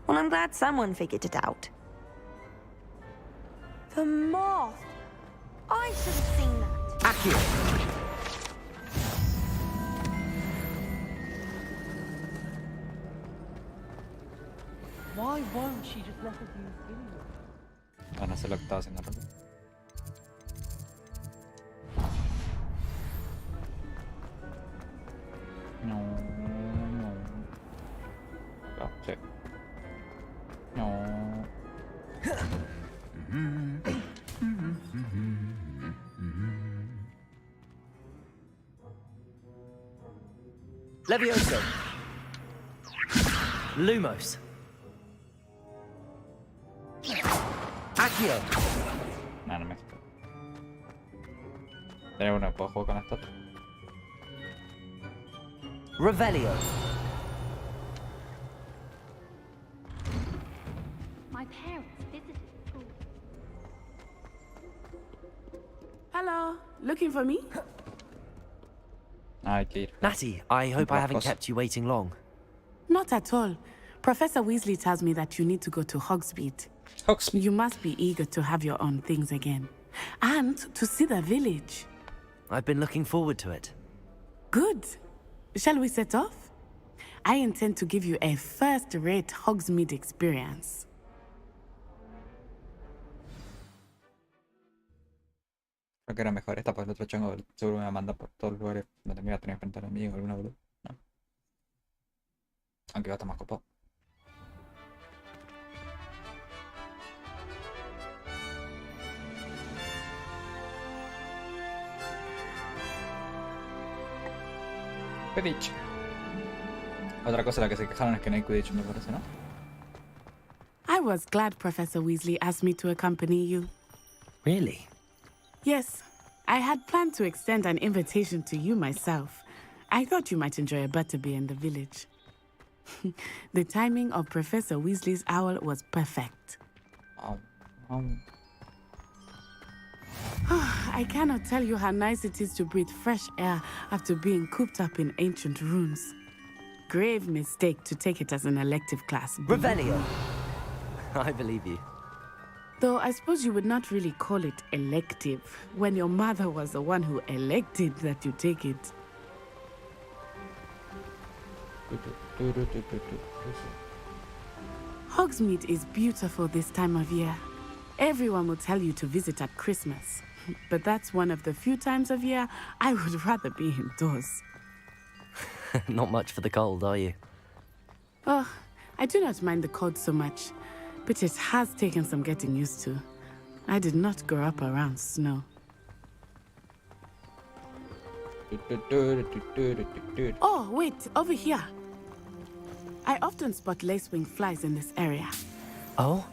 Well, I'm glad someone figured it out. The moth! I should have seen that. Accio! Why won't she just let us use Gideon? Van a hacer lo que estaba haciendo. No, no. Ah, sí. No. Levioso. Lumos. Accio. Nada, no me. Tengo uno, puedo jugar con esto. Revelio. My parents visited school. Hello, looking for me? Hay que ir. Natty, I hope I haven't kept you waiting long. Not at all. Professor Weasley tells me that you need to go to Hogsmeade. Hogsmeade. You must be eager to have your own things again. And to see the village. I've been looking forward to it. Good. Shall we set off? I intend to give you a first-rate Hogsmeade experience. Creo que era mejor esta, pues el otro chongo seguro me va a mandar por todos los lugares donde me iba a tener que enfrentar a mí o alguna boludo. No. Aunque va a estar más copado. Quidditch. Otra cosa de la que se quejaron es que no hay Quidditch, me parece, ¿no? I was glad Professor Weasley asked me to accompany you. Really? Yes, I had planned to extend an invitation to you myself. I thought you might enjoy a butterbeer in the village. The timing of Professor Weasley's owl was perfect. I cannot tell you how nice it is to breathe fresh air after being cooped up in ancient rooms. Grave mistake to take it as an elective class. Revelio. I believe you. Though I suppose you would not really call it elective when your mother was the one who elected that you take it. Hogsmeade is beautiful this time of year. Everyone will tell you to visit at Christmas, but that's one of the few times of year I would rather be indoors. Not much for the cold, are you? Oh, I do not mind the cold so much, but it has taken some getting used to. I did not grow up around snow. Oh, wait, over here. I often spot lacewing flies in this area. Oh?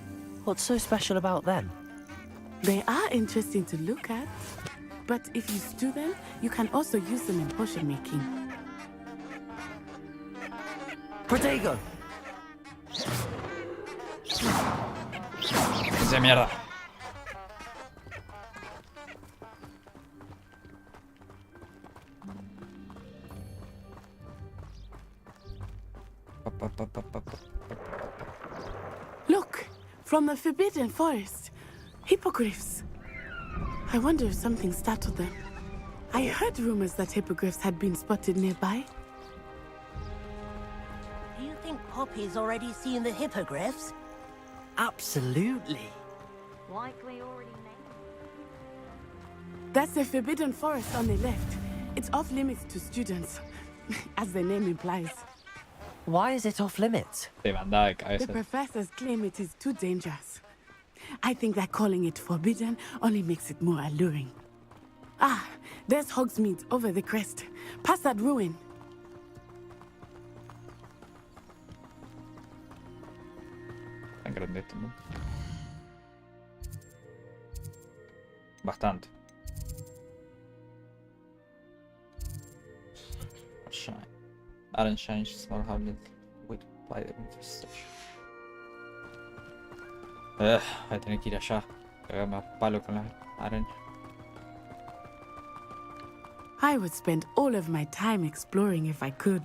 What's so special about them? They are interesting to look at, but if you stew them, you can also use them in potion making. Protego! ¡Esa mierda! Look! From the Forbidden Forest. Hippogriffs. I wonder if something startled them. I heard rumors that hippogriffs had been spotted nearby. Do you think Poppy's already seen the hippogriffs? Absolutely. Likely already named. That's the Forbidden Forest on the left. It's off limits to students, as the name implies. Why is it off limits? The professors claim it is too dangerous. I think that calling it forbidden only makes it more alluring. Ah, there's Hogsmeade over the crest. Past that ruin. Tan grandito, ¿no? Bastante. Shine. Aren't change small habit with by the infestation. Voy a tener que ir allá. Cagarme a palo con la araña. I would spend all of my time exploring if I could.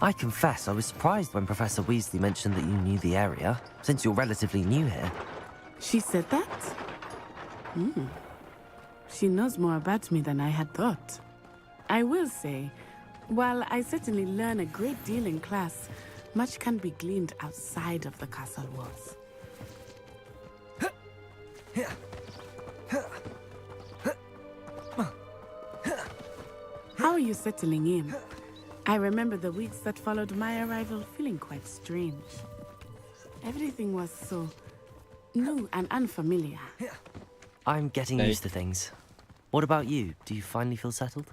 I confess I was surprised when Professor Weasley mentioned that you knew the area, since you're relatively new here. She said that? She knows more about me than I had thought. I will say, while I certainly learn a great deal in class, much can be gleaned outside of the castle walls. How are you settling in? I remember the weeks that followed my arrival feeling quite strange. Everything was so new and unfamiliar. I'm getting used to things. What about you? Do you finally feel settled?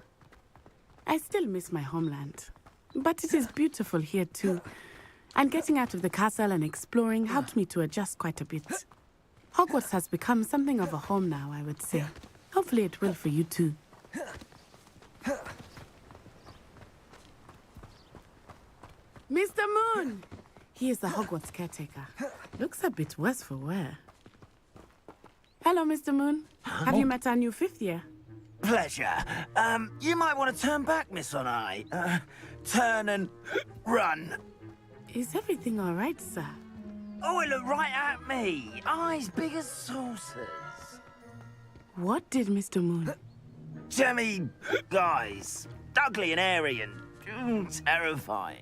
I still miss my homeland, but it is beautiful here too. And getting out of the castle and exploring helped me to adjust quite a bit. Hogwarts has become something of a home now, I would say. Hopefully it will for you too. Mr. Moon! He is the Hogwarts caretaker. Looks a bit worse for wear. Hello, Mr. Moon. Have you met our new fifth year? Pleasure. You might want to turn back, Miss On-Eye. Turn and run. Is everything all right, sir? Oh, it looked right at me. Eyes big as saucers. What did Mr. Moon? Jemmy guys. Ugly and airy and terrifying.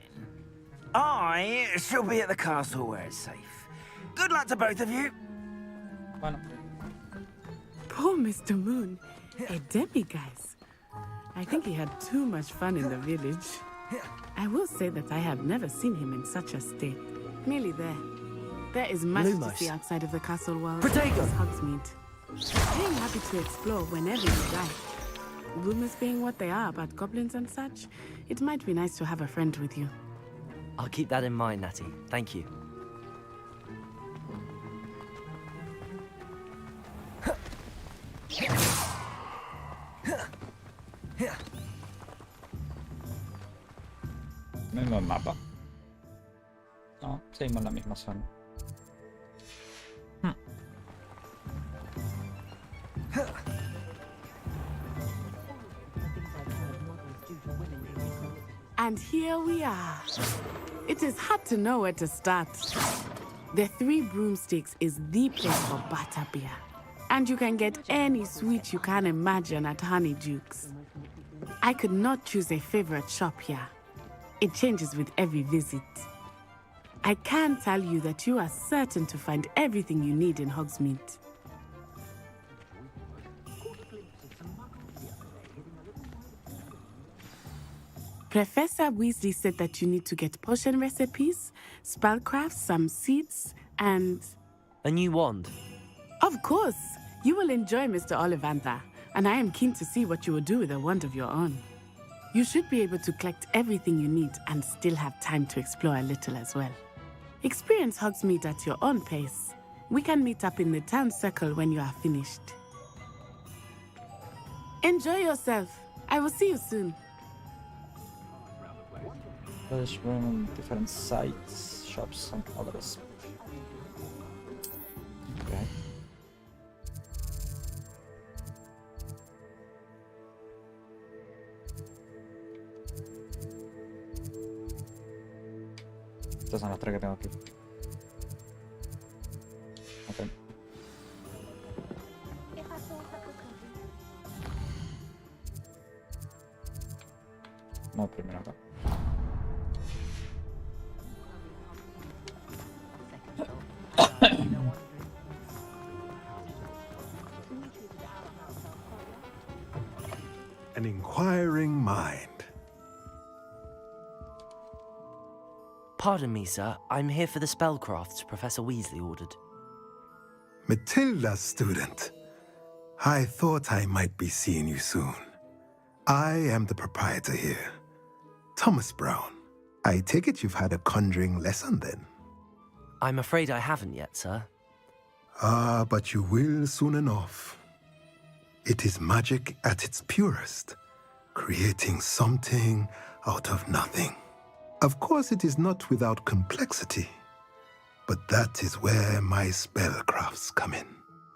I shall be at the castle where it's safe. Good luck to both of you. Bueno. Poor Mr. Moon. A demiguise. I think he had too much fun in the village. I will say that I have never seen him in such a state. Nearly there. There is much to see outside of the castle walls. Protego! Hogsmeade. I am happy to explore whenever you like. Rumors being what they are about goblins and such, it might be nice to have a friend with you. I'll keep that in mind, Natty. Thank you. Mismo mapa. No, seguimos en la misma zona. And here we are. It is hard to know where to start. The Three Broomsticks is the place for butterbeer. And you can get any sweet you can imagine at Honeydukes. I could not choose a favorite shop here. It changes with every visit. I can tell you that you are certain to find everything you need in Hogsmeade. Professor Weasley said that you need to get potion recipes, spellcrafts, some seeds, and... A new wand? Of course! You will enjoy Mr. Ollivander, and I am keen to see what you will do with a wand of your own. You should be able to collect everything you need and still have time to explore a little as well. Experience Hogsmeade at your own pace. We can meet up in the town circle when you are finished. Enjoy yourself. I will see you soon. There's room, different sites, shops, and others. Okay. Estas son las tres que tengo aquí. Okay. No, primero acá. An inquiring mind. Pardon me, sir. I'm here for the spellcrafts Professor Weasley ordered. Matilda, student. I thought I might be seeing you soon. I am the proprietor here, Thomas Brown. I take it you've had a conjuring lesson then? I'm afraid I haven't yet, sir. Ah, but you will soon enough. It is magic at its purest, creating something out of nothing. Of course, it is not without complexity, but that is where my spellcrafts come in.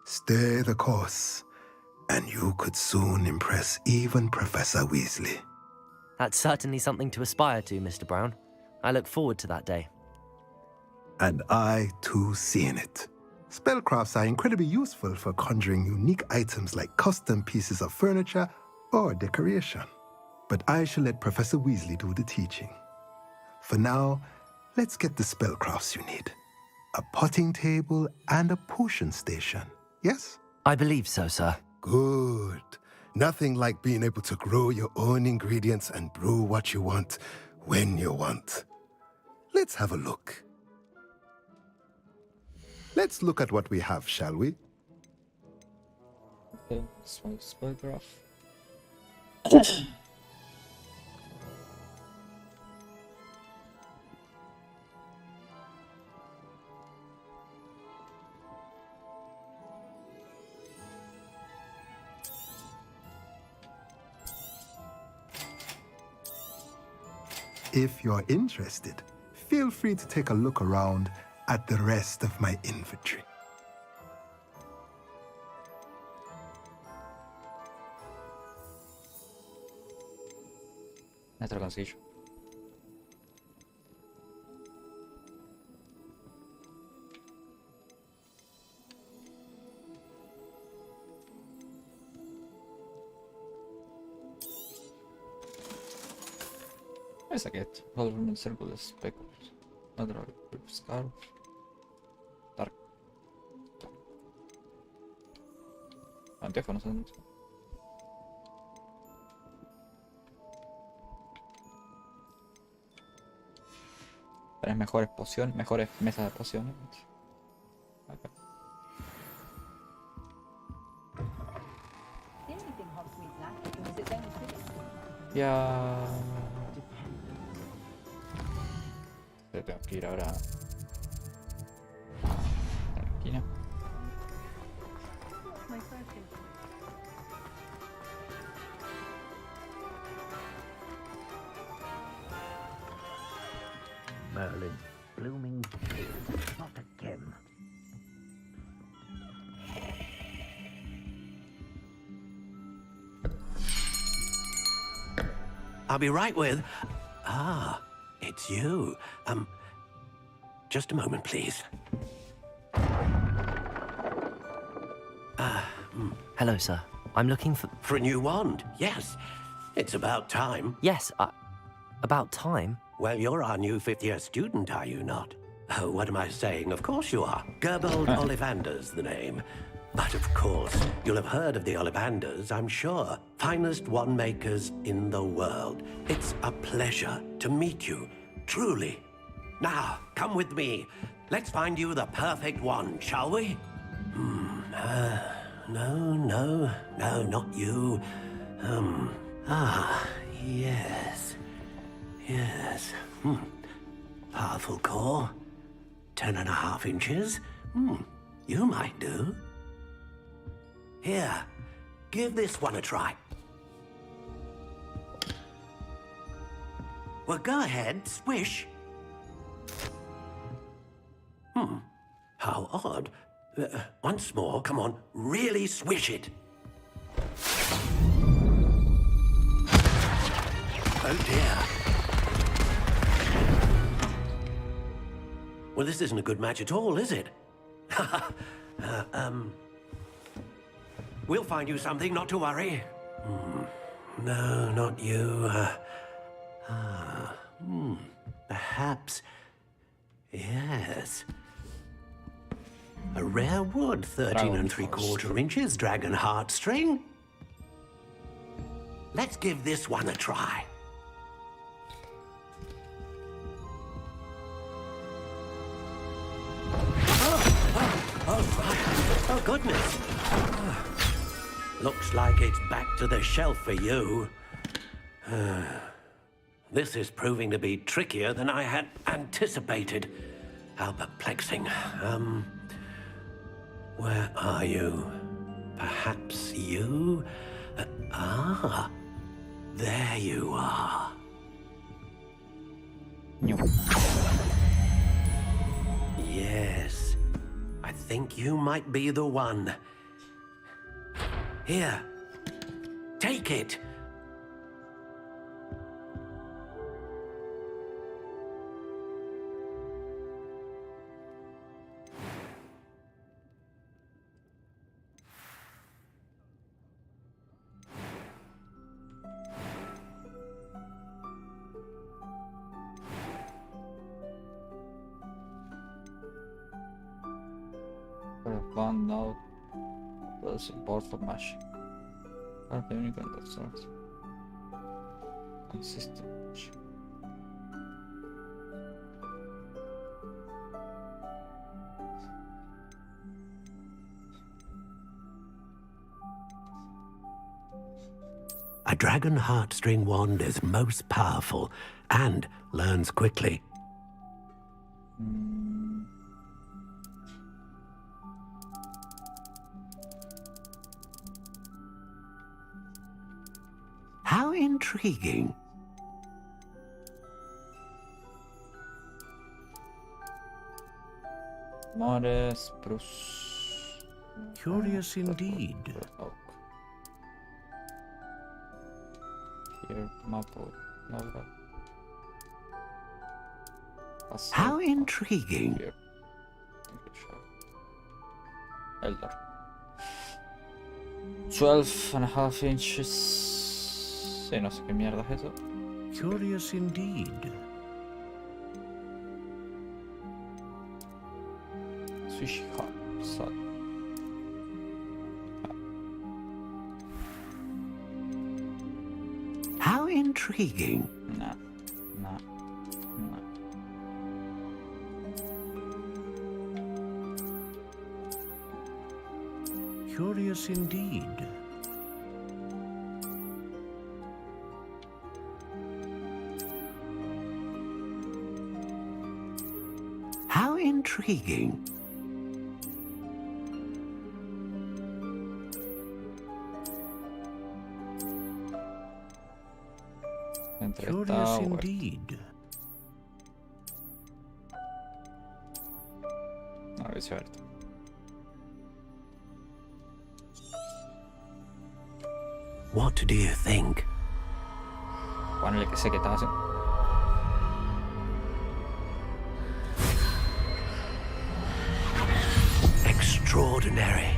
Stay the course, and you could soon impress even Professor Weasley. That's certainly something to aspire to, Mr. Brown. I look forward to that day. And I, too, seeing it. Spellcrafts are incredibly useful for conjuring unique items like custom pieces of furniture or decoration. But I shall let Professor Weasley do the teaching. For now, let's get the spellcrafts you need. A potting table and a potion station, yes? I believe so, sir. Good. Nothing like being able to grow your own ingredients and brew what you want when you want. Let's have a look. Let's look at what we have, shall we? Okay, small spellcraft. If you're interested, feel free to take a look around at the rest of my inventory. Ya te lo conseguí yo. I get all from the circle of speckles. Another scarf. Dark. Anteófonos. Tenés mejores pociones, mejores mesas de pociones. Acá. Ya. tengo que ir ahora a la esquina. Merlin, blooming not again. I'll be right with... Ah, it's you. Just a moment, please. Hello, sir. I'm looking for... For a new wand, yes. It's about time. Yes, about time? Well, you're our new fifth-year student, are you not? Oh, what am I saying? Of course you are. Gerbold Ollivander's the name. But of course, you'll have heard of the Ollivanders, I'm sure. Finest wand makers in the world. It's a pleasure to meet you, truly. Now, come with me. Let's find you the perfect wand, shall we? No, not you. Yes. Yes. Powerful core. 10.5 inches. You might do. Here, give this one a try. Well, go ahead, swish. How odd. Once more, come on, really swish it. Oh dear. Well, this isn't a good match at all, is it? We'll find you something, not to worry. No, not you. Perhaps... Yes. A rare wood, 13 3/4 inches, dragon heartstring. Let's give this one a try. Oh, goodness. Looks like it's back to the shelf for you. This is proving to be trickier than I had anticipated. How perplexing. Where are you? Perhaps you? There you are. Yes, I think you might be the one. Here, take it. One note plus import for machine. Are the unique constructs. Consistent. A dragon heartstring wand is most powerful and learns quickly. How intriguing. More spruce. Curious indeed. Oak. Here, maple. Lava. How intriguing. Here. Elder. 12.5 inches. Sí, no sé qué mierda es eso. Curious indeed. Swish hot. Salt. How intriguing. No. Curious indeed. Intriguing. Curious indeed. No, es cierto. What do you think? Ponle que sé que estás haciendo. Extraordinary.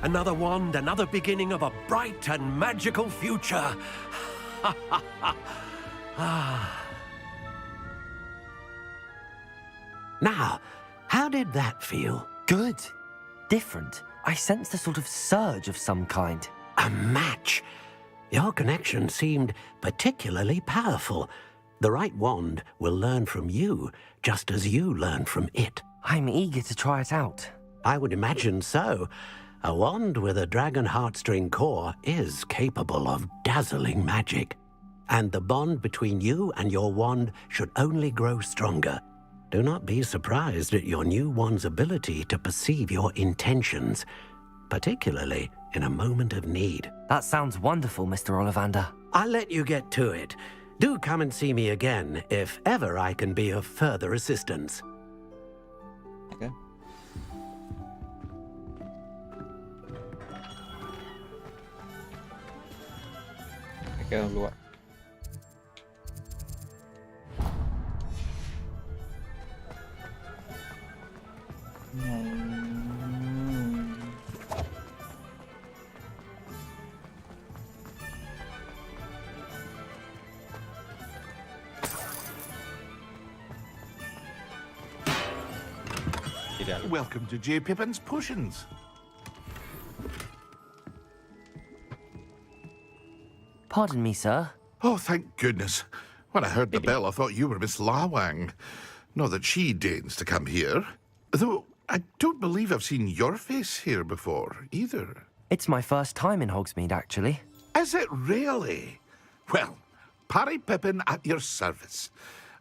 Another wand, another beginning of a bright and magical future. Now, how did that feel? Good. Different. I sensed a sort of surge of some kind. A match. Your connection seemed particularly powerful. The right wand will learn from you, just as you learn from it. I'm eager to try it out. I would imagine so. A wand with a dragon heartstring core is capable of dazzling magic. And the bond between you and your wand should only grow stronger. Do not be surprised at your new wand's ability to perceive your intentions, particularly in a moment of need. That sounds wonderful, Mr. Ollivander. I'll let you get to it. Do come and see me again if ever I can be of further assistance. Okay. Me queda un lugar. Welcome to J. Pippin's Potions. Pardon me, sir. Oh, thank goodness. When I heard the bell, I thought you were Miss Lawang. Not that she deigns to come here. Though I don't believe I've seen your face here before, either. It's my first time in Hogsmeade, actually. Is it really? Well, Parry Pippin at your service.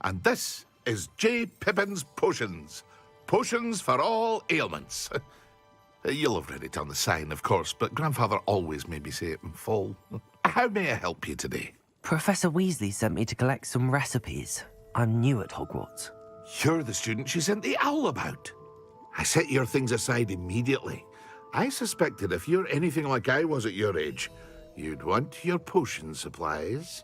And this is J. Pippin's Potions. Potions for all ailments. You'll have read it on the sign, of course, but Grandfather always made me say it in full. How may I help you today? Professor Weasley sent me to collect some recipes. I'm new at Hogwarts. You're the student she sent the owl about. I set your things aside immediately. I suspected if you're anything like I was at your age, you'd want your potion supplies.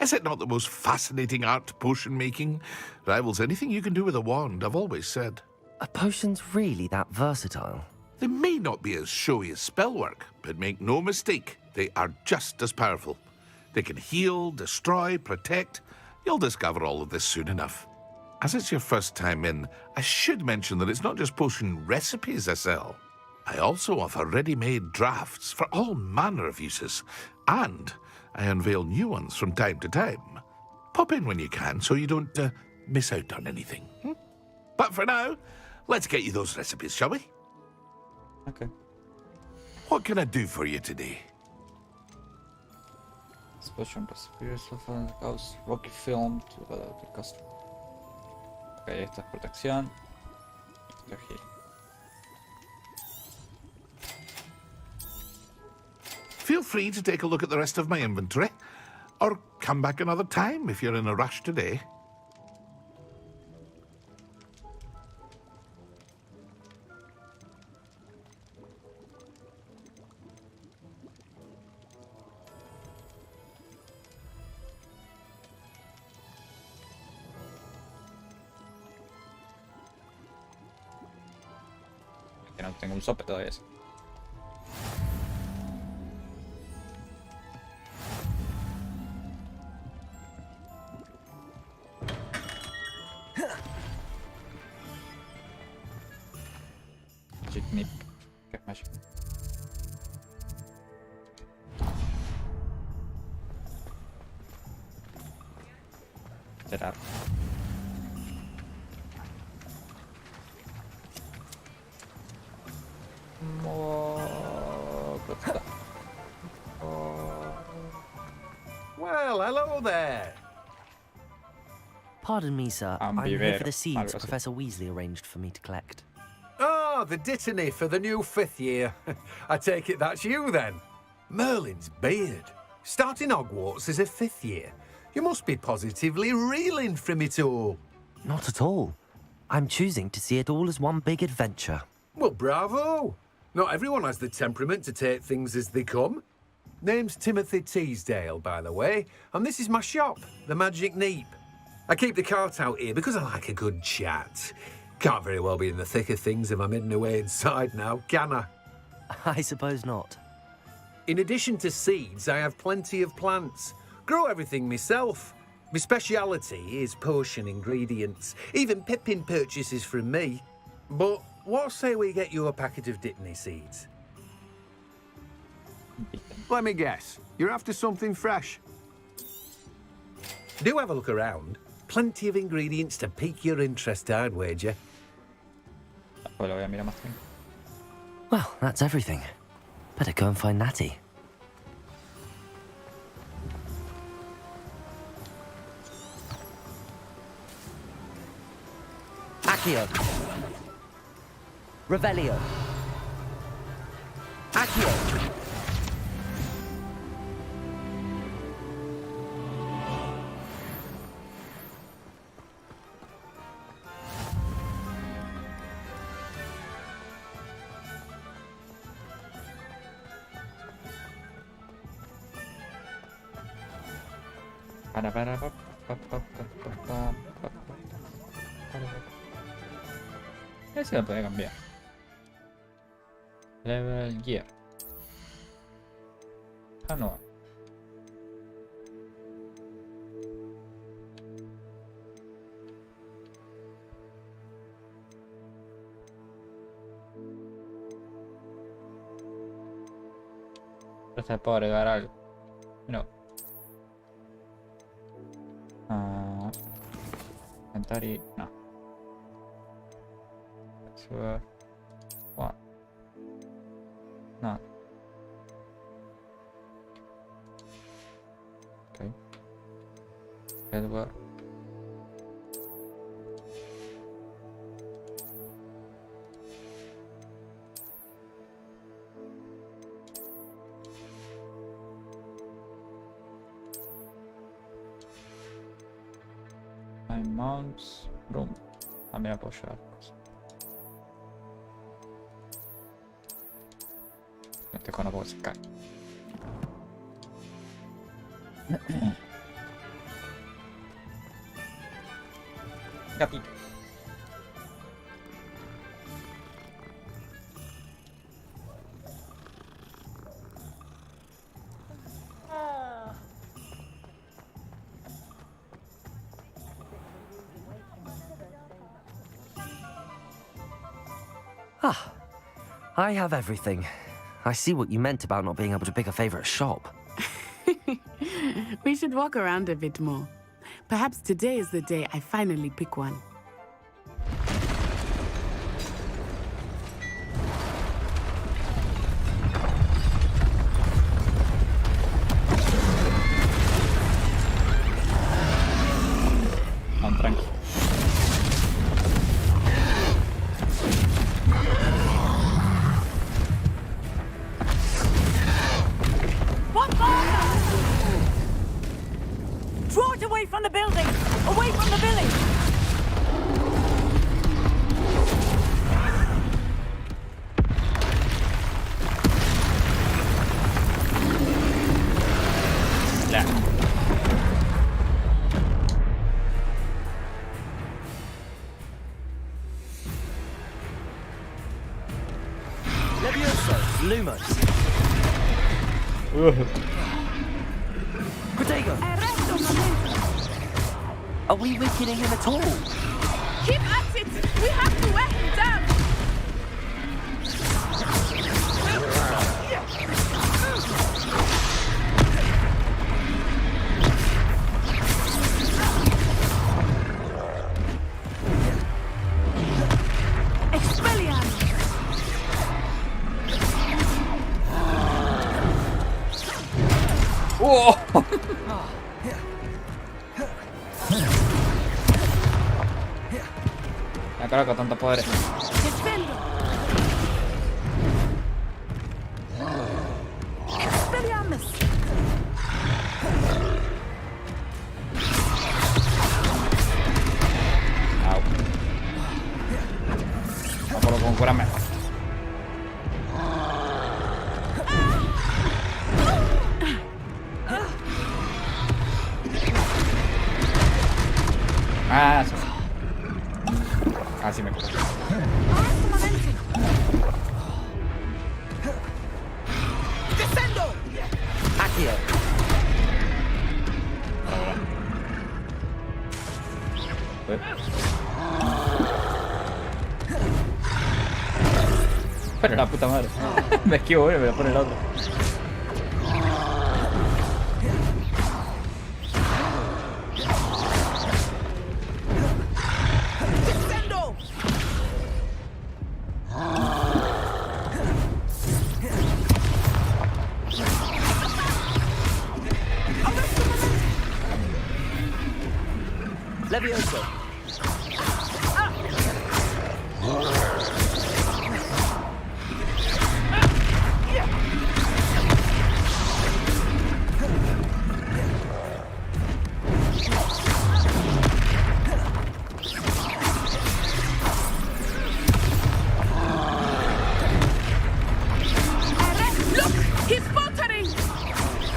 Is it not the most fascinating art, potion making? Rivals anything you can do with a wand, I've always said. Are potions really that versatile? They may not be as showy as spellwork, but make no mistake, they are just as powerful. They can heal, destroy, protect. You'll discover all of this soon enough. As it's your first time in, I should mention that it's not just potion recipes I sell. I also offer ready-made drafts for all manner of uses, and I unveil new ones from time to time. Pop in when you can so you don't miss out on anything. But for now, let's get you those recipes, shall we? Okay. What can I do for you today? Potion recipes of house Rocky film to the customer. Ok, esta es protección. Esto es heal. Feel free to take a look at the rest of my inventory, or come back another time if you're in a rush today. Que no tengo un sope todavía. Nip. Okay, magic. Cerrar. Well, hello there. Pardon me, sir. I'm here Ambivero, for the seeds algo así. Professor Weasley arranged for me to collect. Oh, the dittany for the new 5th year. I take it that's you then. Merlin's beard. Starting Hogwarts as a 5th year. You must be positively reeling from it all. Not at all. I'm choosing to see it all as one big adventure. Well, bravo. Not everyone has the temperament to take things as they come. Name's Timothy Teasdale, by the way, and this is my shop, the Magic Neep. I keep the cart out here because I like a good chat. Can't very well be in the thick of things if I'm hidden away inside now, can I? I suppose not. In addition to seeds, I have plenty of plants. Grow everything myself. My speciality is potion ingredients. Even Pippin purchases from me. But what say we get you a packet of Dittany seeds? Let me guess. You're after something fresh. Do have a look around. Plenty of ingredients to pique your interest, I'd wager. Pues lo voy a mirar más tiempo. Well, that's everything. Better go and find Natty. Accio. Revelio. Accio. Ese lo puede cambiar. Level gear. Ah, no. Se puede agregar algo. No. Inventary. No. Password. What? No. Okay. Password. Mounts room. También la puedo llevar. Este cono puedo sacar. Gatito. Ah, I have everything. I see what you meant about not being able to pick a favorite shop. We should walk around a bit more. Perhaps today is the day I finally pick one. Tranqui. Draw it away from the building! Away from the village! Levioso, Lumos. Protego. Are we weakening him at all? Keep at it! We have to wear him down! Expelliarmus! Oh! La cara con tantos poderes. Au. Vamos con curarme. Ah, sí. Así me curo. Aquí. Pero la puta madre. Me esquivo uno y me lo pone el otro. Levioso. Look! He's faltering!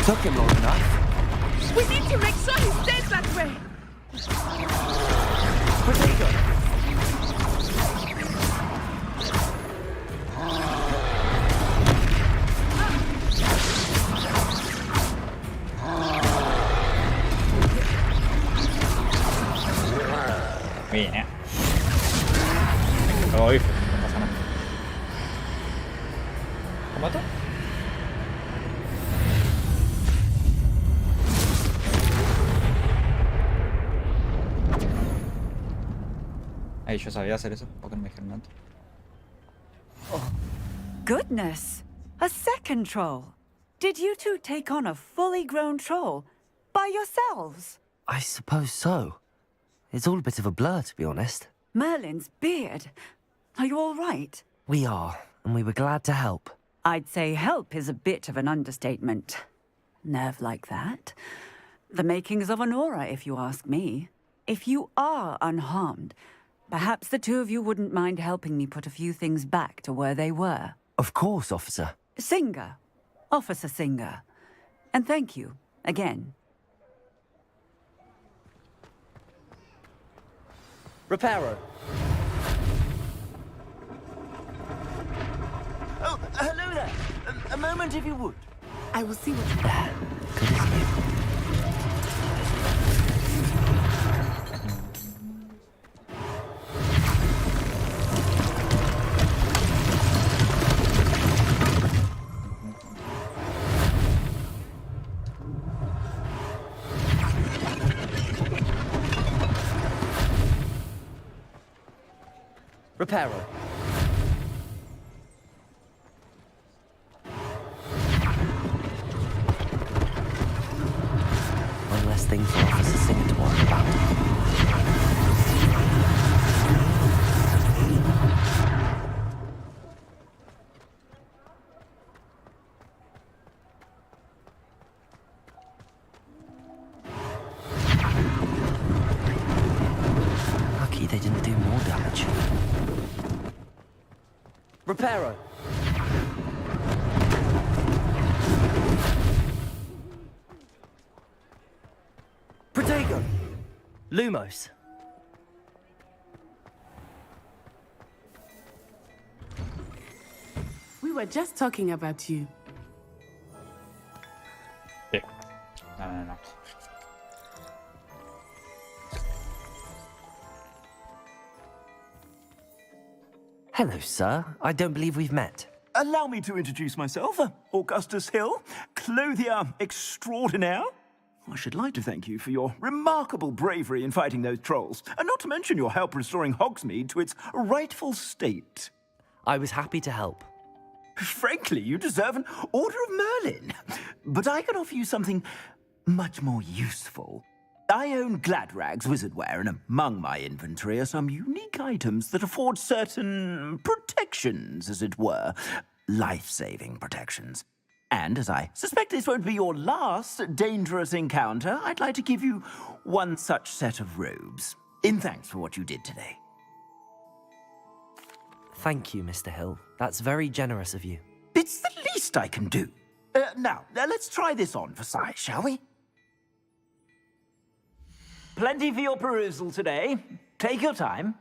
Took him long enough. We need to make sure he stays that way! Bien, Lo hice, no pasa nada. ¿Lo mato? Ay, yo sabía hacer eso, porque no me dijeron antes. Goodness! A second troll! Did you two take on a fully grown troll? By yourselves? I suppose so. It's all a bit of a blur, to be honest. Merlin's beard. Are you all right? We are, and we were glad to help. I'd say help is a bit of an understatement. Nerve like that. The makings of an aura, if you ask me. If you are unharmed, perhaps the two of you wouldn't mind helping me put a few things back to where they were. Of course, officer. Singer. Officer Singer. And thank you, again. Reparo. Oh, hello there. A moment, if you would. I will see what Reparo. One less thing for Officer Singer to worry about. Lucky they didn't do more damage. Reparo. Protego. Lumos. We were just talking about you. Sí. No. Hello, sir. I don't believe we've met. Allow me to introduce myself. Augustus Hill, clothier extraordinaire. I should like to thank you for your remarkable bravery in fighting those trolls, and not to mention your help restoring Hogsmeade to its rightful state. I was happy to help. Frankly, you deserve an Order of Merlin. But I can offer you something much more useful. I own Gladrag's wizardware, and among my inventory are some unique items that afford certain protections, as it were. Life-saving protections. And as I suspect this won't be your last dangerous encounter, I'd like to give you one such set of robes, in thanks for what you did today. Thank you, Mr. Hill. That's very generous of you. It's the least I can do. Now, let's try this on for size, shall we? Plenty for your perusal today. Take your time.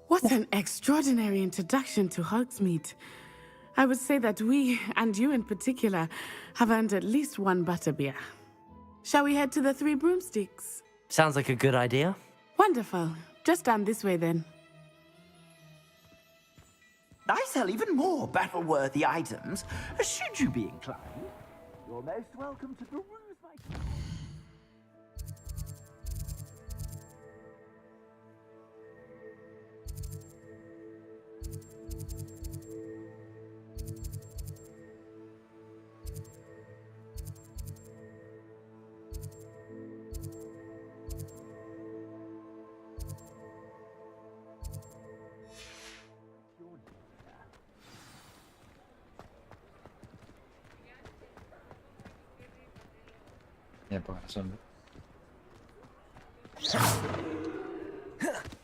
What an extraordinary introduction to Hogsmeade. I would say that we, and you in particular, have earned at least one butterbeer. Shall we head to the Three Broomsticks? Sounds like a good idea. Wonderful. Just down this way then. I sell even more battle-worthy items, should you be inclined. You're most welcome to peruse my...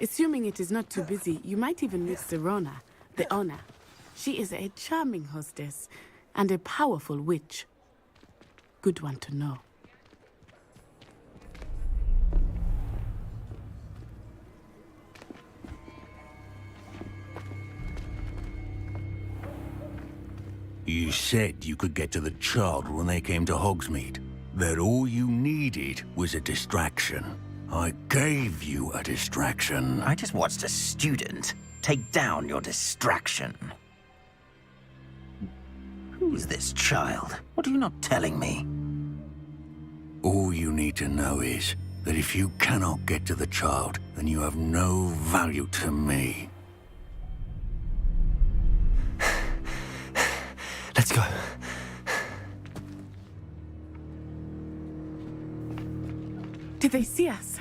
Assuming it is not too busy, you might even meet Sirona, the owner. She is a charming hostess and a powerful witch. Good one to know. You said you could get to the child when they came to Hogsmeade. That all you needed was a distraction. I gave you a distraction. I just watched a student take down your distraction. Who is this child? What are you not telling me? All you need to know is that if you cannot get to the child, then you have no value to me. Let's go. Did they see us?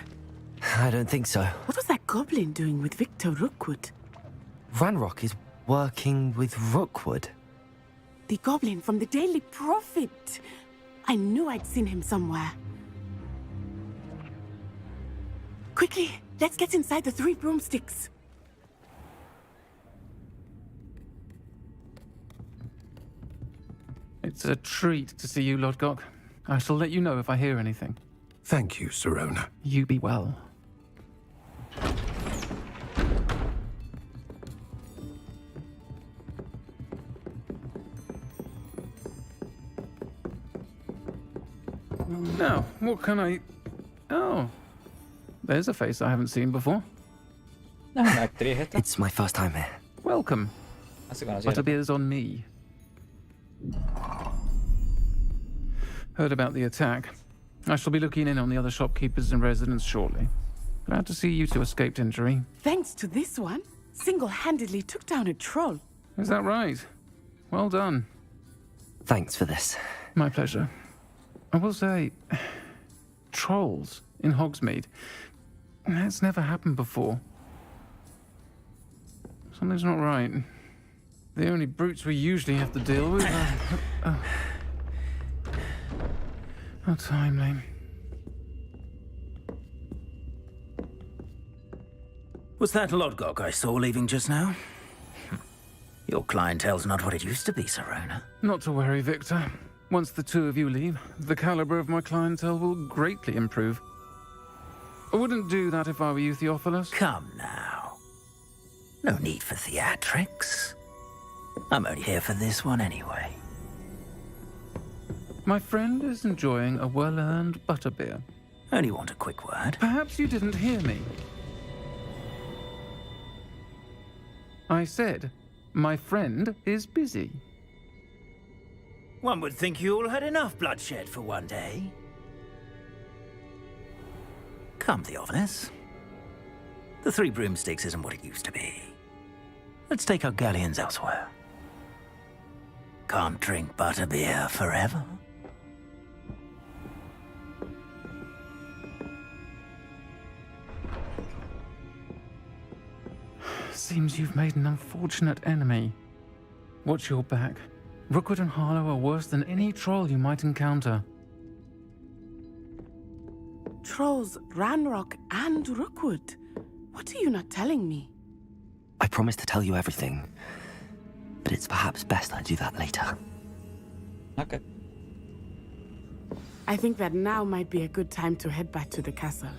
I don't think so. What was that goblin doing with Victor Rookwood? Ranrock is working with Rookwood. The goblin from the Daily Prophet. I knew I'd seen him somewhere. Quickly, let's get inside the Three Broomsticks. It's a treat to see you, Lodgok. I shall let you know if I hear anything. Thank you, Sirona. You be well. Now, what can I... Oh. There's a face I haven't seen before. It's my first time here. Welcome. Butterbeer's on me. Heard about the attack. I shall be looking in on the other shopkeepers and residents shortly. Glad to see you two escaped injury. Thanks to this one, single-handedly took down a troll. Is that right? Well done. Thanks for this. My pleasure. I will say, trolls in Hogsmeade. That's never happened before. Something's not right. The only brutes we usually have to deal with are... How timely. Was that Lodgok I saw leaving just now? Your clientele's not what it used to be, Sirona. Not to worry, Victor. Once the two of you leave, the caliber of my clientele will greatly improve. I wouldn't do that if I were you, Theophilus. Come now. No need for theatrics. I'm only here for this one anyway. My friend is enjoying a well-earned butterbeer. Only want a quick word. Perhaps you didn't hear me. I said, my friend is busy. One would think you all had enough bloodshed for one day. Come, Theophilus. The Three Broomsticks isn't what it used to be. Let's take our galleons elsewhere. Can't drink butterbeer forever. Seems you've made an unfortunate enemy. Watch your back. Rookwood and Harlow are worse than any troll you might encounter. Trolls, Ranrock, and Rookwood. What are you not telling me? I promised to tell you everything, but it's perhaps best I do that later. Okay. I think that now might be a good time to head back to the castle.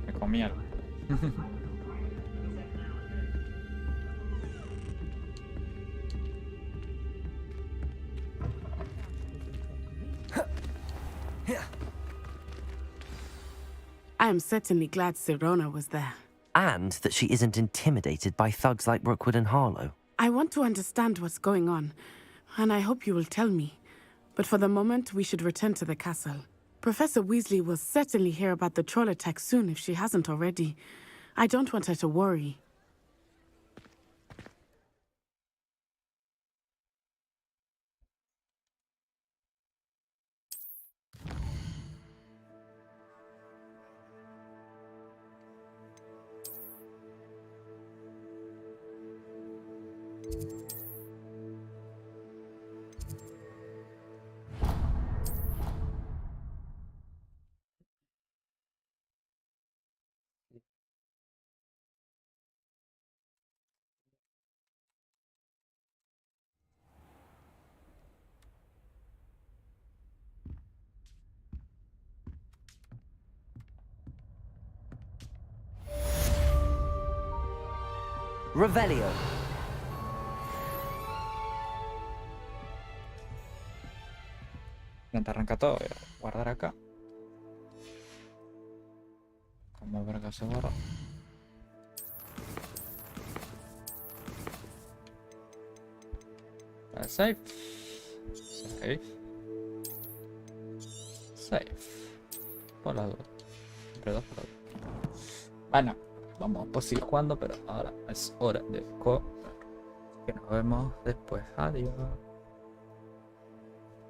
Me comieron. I am certainly glad Sirona was there. And that she isn't intimidated by thugs like Rookwood and Harlow. I want to understand what's going on, and I hope you will tell me. But for the moment, we should return to the castle. Professor Weasley will certainly hear about the troll attack soon if she hasn't already. I don't want her to worry. Revelio. Ya te arranca todo. Voy a guardar acá. Como verga se borra. Save. Save. Save. Por la duda. Siempre dos por la duda. Bueno, vamos a seguir jugando, pero ahora es hora de comer. Que nos vemos después. Adiós.